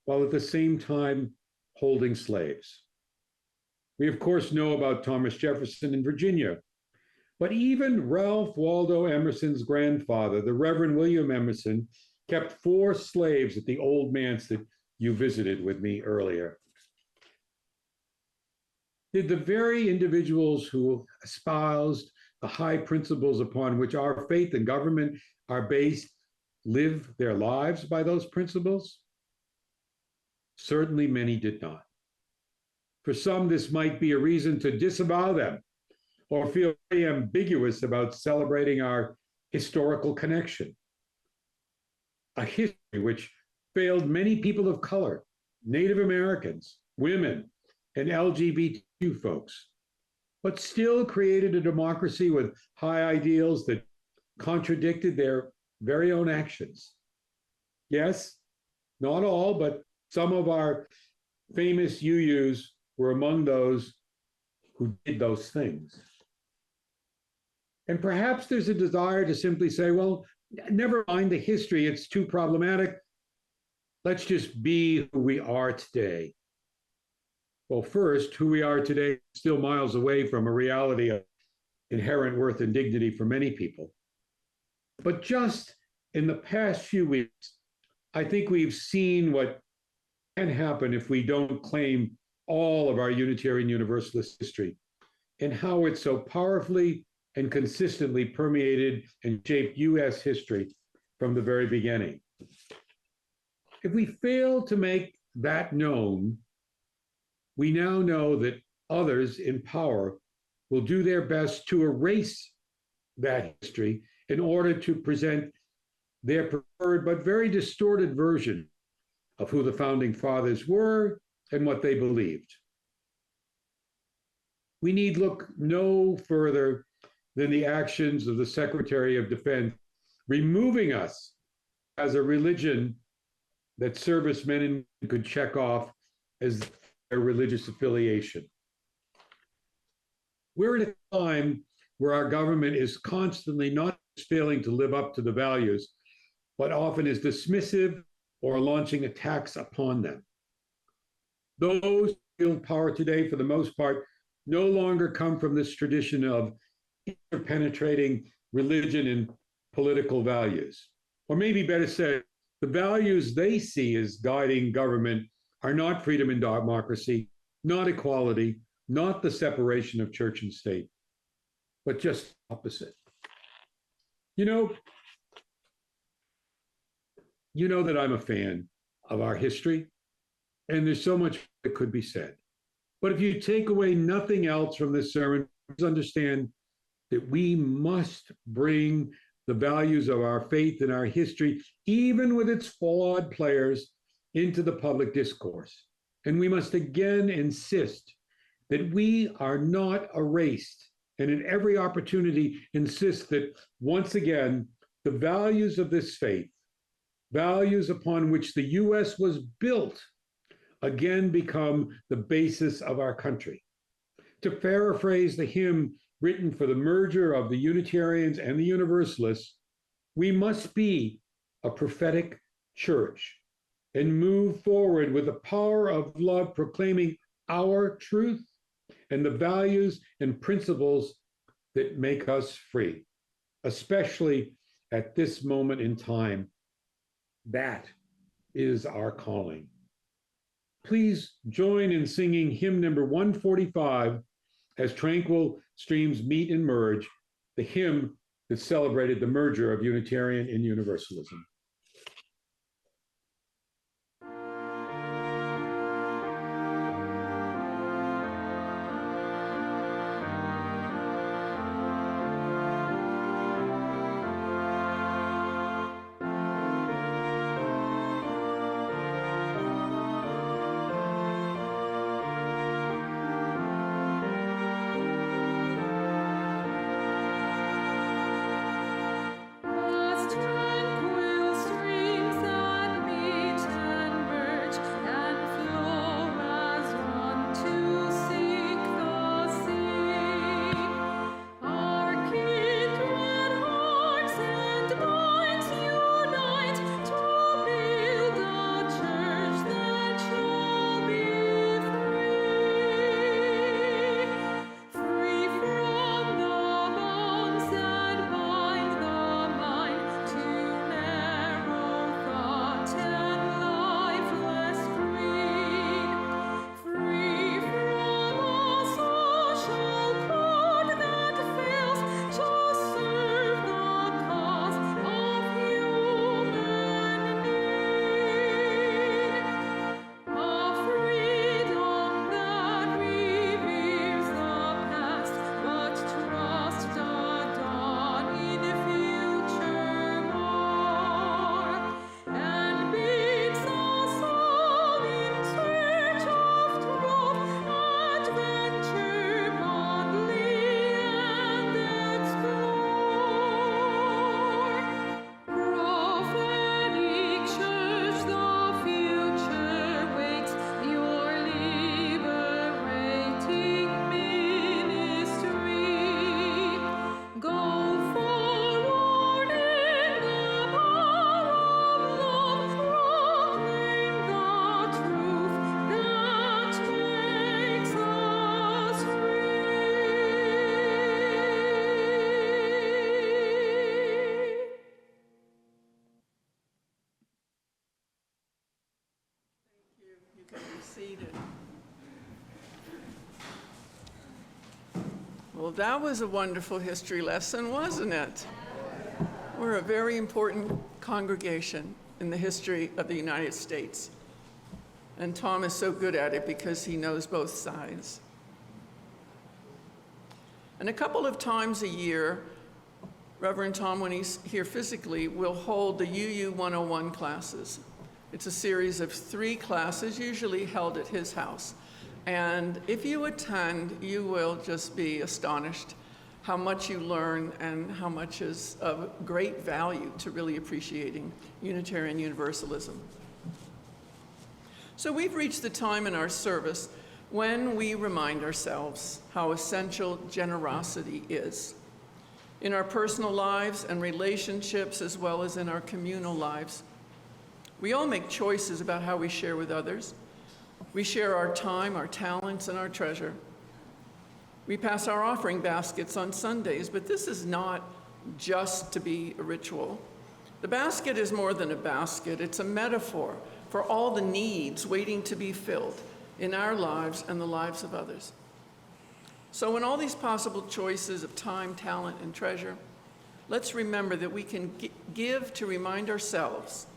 Speaker 5: while at the same time holding slaves. We, of course, know about Thomas Jefferson in Virginia, but even Ralph Waldo Emerson's grandfather, the Reverend William Emerson, kept 4 slaves at the old manse that you visited with me earlier. Did the very individuals who espoused the high principles upon which our faith and government are based live their lives by those principles? Certainly many did not. For some, this might be a reason to disavow them or feel very ambiguous about celebrating our historical connection. A history which failed many people of color, Native Americans, women, and LGBTQ folks, but still created a democracy with high ideals that contradicted their very own actions. Yes, not all, but some of our famous UUs were among those who did those things. And perhaps there's a desire to simply say, well, never mind the history, it's too problematic. Let's just be who we are today. Well, first, who we are today is still miles away from a reality of inherent worth and dignity for many people. But just in the past few weeks, I think we've seen what can happen if we don't claim all of our Unitarian Universalist history and how it so powerfully and consistently permeated and shaped US history from the very beginning. If we fail to make that known, we now know that others in power will do their best to erase that history in order to present their preferred but very distorted version of who the founding fathers were and what they believed. We need look no further than the actions of the Secretary of Defense removing us as a religion that servicemen and women could check off as their religious affiliation. We're in a time where our government is constantly not failing to live up to the values, but often is dismissive or launching attacks upon them. Those who wield power today, for the most part, no longer come from this tradition of interpenetrating religion and political values. Or maybe better said, the values they see as guiding government are not freedom and democracy, not equality, not the separation of church and state, but just opposite. You know that I'm a fan of our history, and there's so much that could be said. But if you take away nothing else from this sermon, please understand that we must bring the values of our faith and our history, even with its flawed players, into the public discourse. And we must again insist that we are not erased, and in every opportunity insist that once again, the values of this faith, values upon which the US was built, again become the basis of our country. To paraphrase the hymn written for the merger of the Unitarians and the Universalists, we must be a prophetic church and move forward with the power of love, proclaiming our truth and the values and principles that make us free, especially at this moment in time. That is our calling. Please join in singing hymn number 145 as Tranquil streams meet and merge, the hymn that celebrated the merger of Unitarian and Universalism.
Speaker 3: Well, that was a wonderful history lesson, wasn't it? We're a very important congregation in the history of the United States. And Tom is so good at it because he knows both sides. And a couple of times a year, Reverend Tom, when he's here physically, will hold the UU 101 classes. It's a series of 3 classes, usually held at his house. And if you attend, you will just be astonished how much you learn and how much is of great value to really appreciating Unitarian Universalism. So we've reached the time in our service when we remind ourselves how essential generosity is in our personal lives and relationships, as well as in our communal lives. We all make choices about how we share with others. We share our time, our talents, and our treasure. We pass our offering baskets on Sundays, but this is not just to be a ritual. The basket is more than a basket. It's a metaphor for all the needs waiting to be filled in our lives and the lives of others. So in all these possible choices of time, talent, and treasure, let's remember that we can give to remind ourselves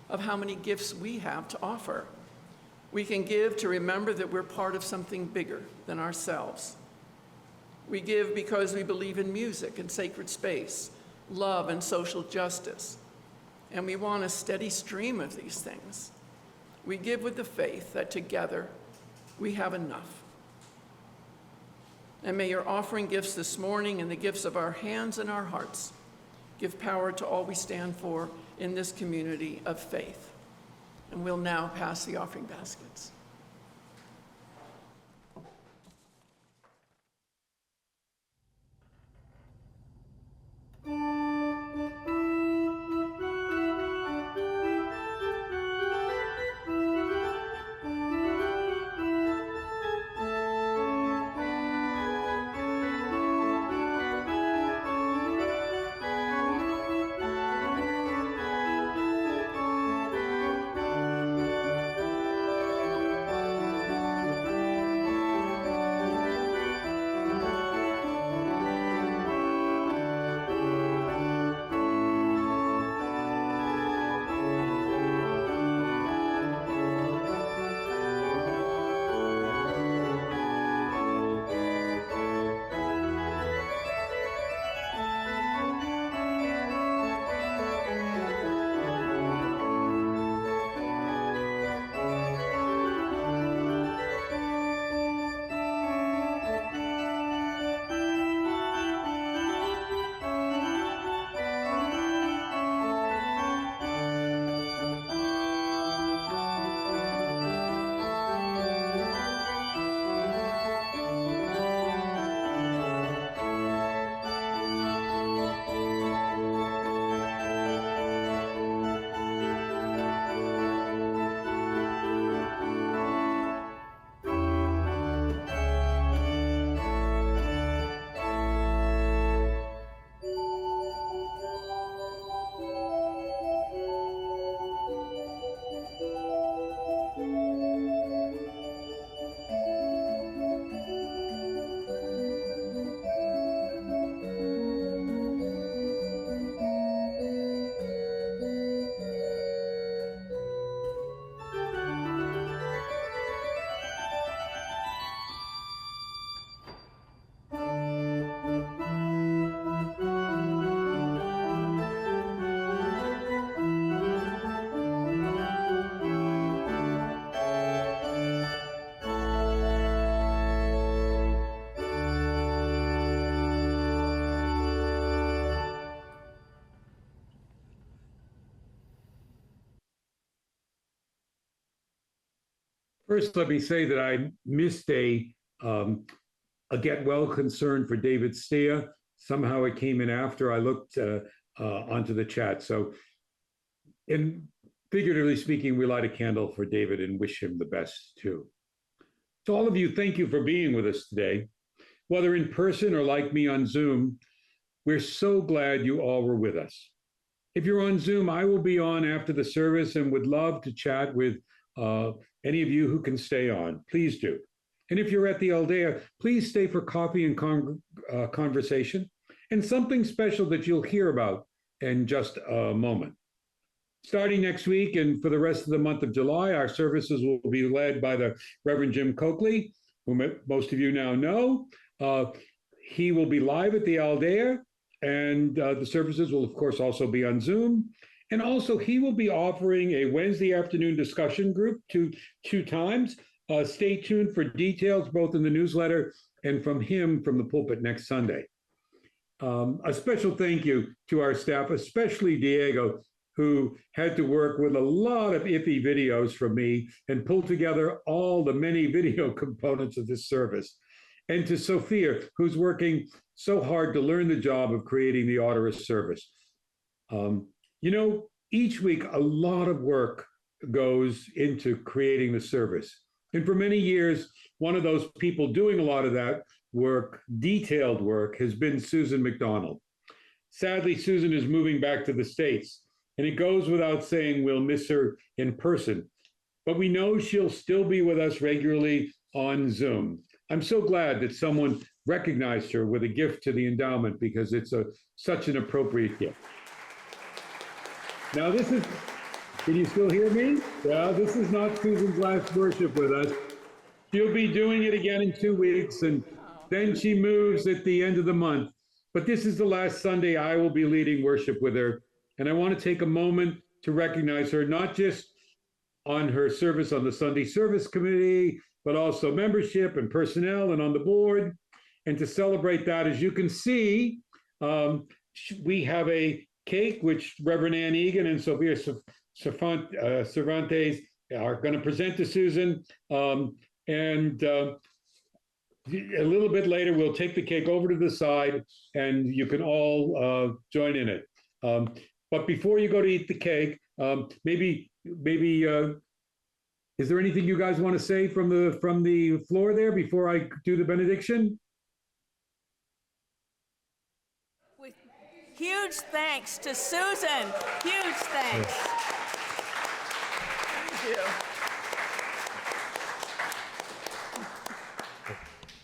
Speaker 3: of how many gifts we have to offer. We can give to remember that we're part of something bigger than ourselves. We give because we believe in music and sacred space, love and social justice, and we want a steady stream of these things. We give with the faith that together we have enough. And may your offering gifts this morning and the gifts of our hands and our hearts give power to all we stand for in this community of faith. And we'll now pass the offering baskets.
Speaker 5: First, let me say that I missed a get well concern for David Stea. Somehow it came in after I looked onto the chat. So, in figuratively speaking, we light a candle for David and wish him the best too. To all of you, thank you for being with us today. Whether in person or like me on Zoom, we're so glad you all were with us. If you're on Zoom, I will be on after the service and would love to chat with any of you who can stay on. Please do. And if you're at the Aldea, please stay for coffee and conversation and something special that you'll hear about in just a moment. Starting next week and for the rest of the month of July, our services will be led by the Reverend Jim Coakley, whom most of you now know. He will be live at the Aldea, and the services will, of course, also be on Zoom. And also, he will be offering a Wednesday afternoon discussion group two times. Stay tuned for details, both in the newsletter and from him from the pulpit next Sunday. A special thank you to our staff, especially Diego, who had to work with a lot of iffy videos from me and pull together all the many video components of this service. And to Sofía, who's working so hard to learn the job of creating the Orderist service. You know, each week a lot of work goes into creating the service. And for many years, one of those people doing a lot of that work, detailed work, has been Susan MacDonnell. Sadly, Susan is moving back to the States, and it goes without saying we'll miss her in person. But we know she'll still be with us regularly on Zoom. I'm so glad that someone recognized her with a gift to the endowment, because it's such an appropriate gift. Now this is, can you still hear me? Yeah, this is not Susan's last worship with us. She'll be doing it again in 2 weeks, and then she moves at the end of the month. But this is the last Sunday I will be leading worship with her. And I want to take a moment to recognize her, not just on her service on the Sunday Service Committee, but also membership and personnel and on the board. And to celebrate that, as you can see, we have a cake which Reverend Ann Egan and Sofía Cervates are going to present to Susan. And a little bit later, we'll take the cake over to the side and you can all join in it. But before you go to eat the cake, maybe is there anything you guys want to say from the floor there before I do the benediction?
Speaker 1: With huge thanks to Susan. Huge thanks.
Speaker 3: Thank you.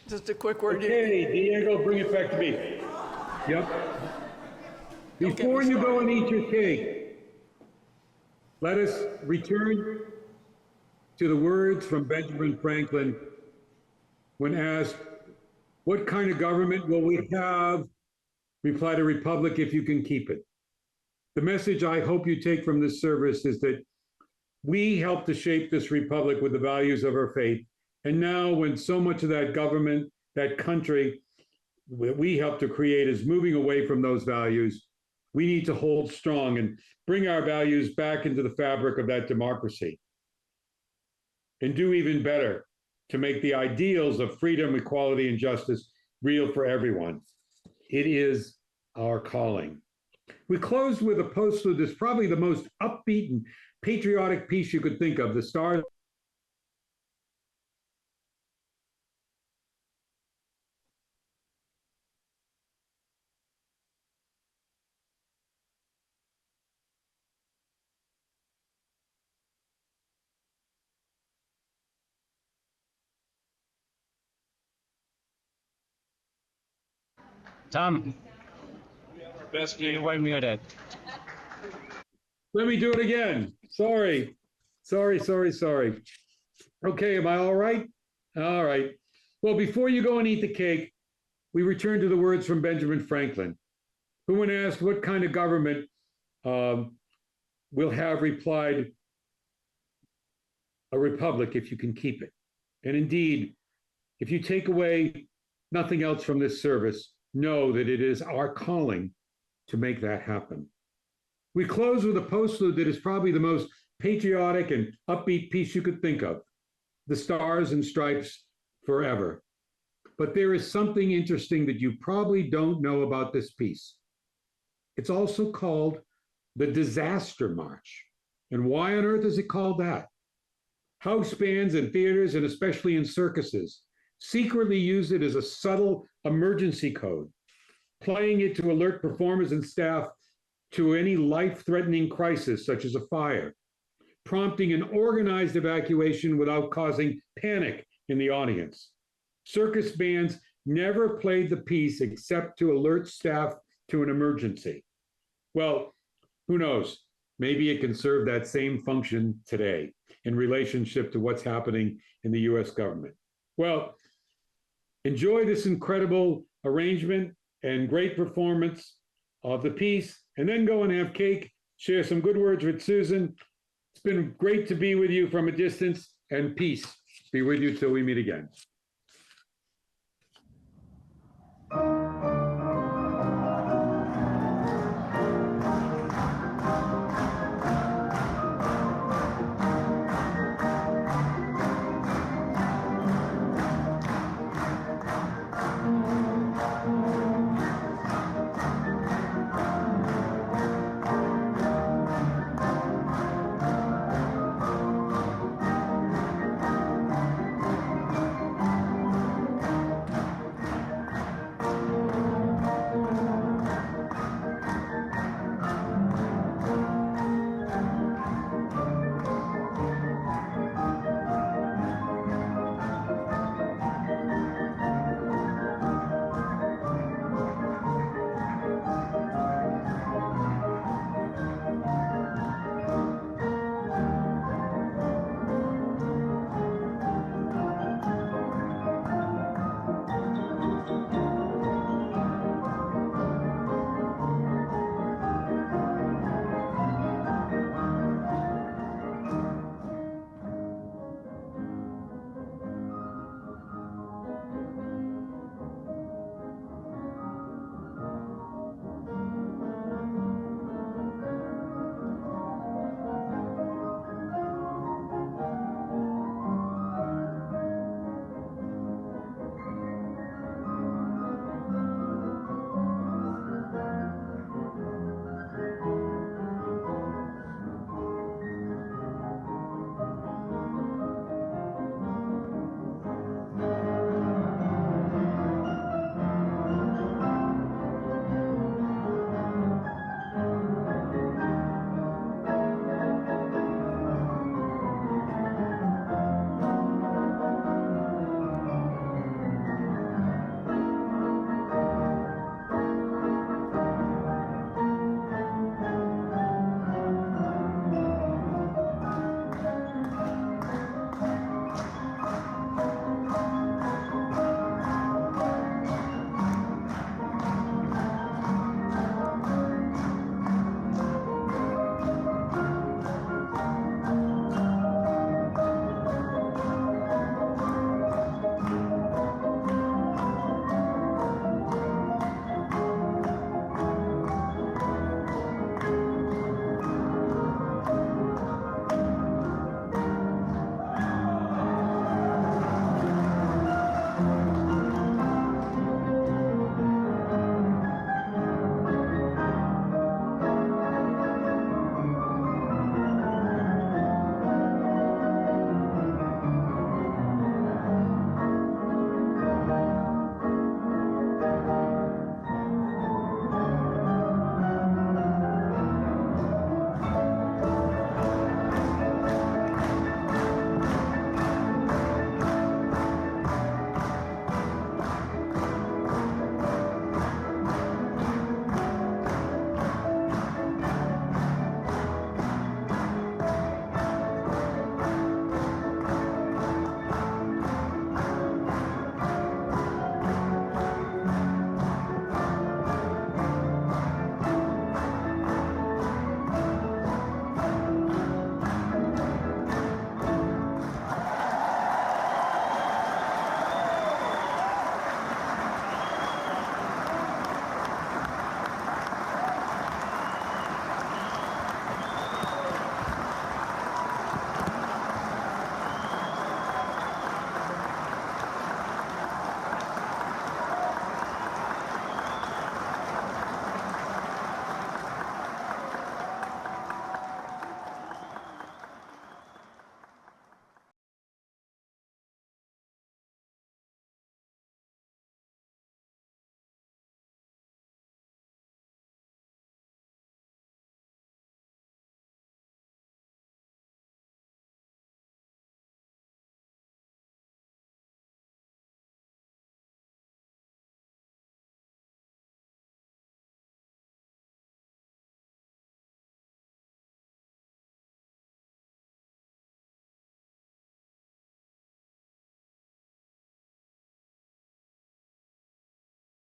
Speaker 3: Just a quick word.
Speaker 5: Okay, Diego, bring it back to me. Yep. Before you go and eat your cake, let us return to the words from Benjamin Franklin when asked, "What kind of government will we have?" Replied, "A republic if you can keep it." The message I hope you take from this service is that we helped to shape this republic with the values of our faith. And now when so much of that government, that country that we helped to create is moving away from those values, we need to hold strong and bring our values back into the fabric of that democracy. And do even better to make the ideals of freedom, equality, and justice real for everyone. It is our calling. We close with a postlude that's probably the most upbeat and patriotic piece you could think of, the Stars.
Speaker 8: Tom, you were muted.
Speaker 5: Let me do it again. Sorry. Okay, am I all right? All right. Well, before you go and eat the cake, we return to the words from Benjamin Franklin, who, when asked what kind of government we'll have, replied, "A republic if you can keep it." And indeed, if you take away nothing else from this service, know that it is our calling to make that happen. We close with a postlude that is probably the most patriotic and upbeat piece you could think of, the Stars and Stripes Forever. But there is something interesting that you probably don't know about this piece. It's also called the Disaster March. And why on earth is it called that? House bands and theaters, and especially in circuses, secretly use it as a subtle emergency code, playing it to alert performers and staff to any life-threatening crisis such as a fire, prompting an organized evacuation without causing panic in the audience. Circus bands never played the piece except to alert staff to an emergency. Well, who knows? Maybe it can serve that same function today in relationship to what's happening in the US government. Well, enjoy this incredible arrangement and great performance of the piece, and then go and have cake, share some good words with Susan. It's been great to be with you from a distance, and peace be with you till we meet again.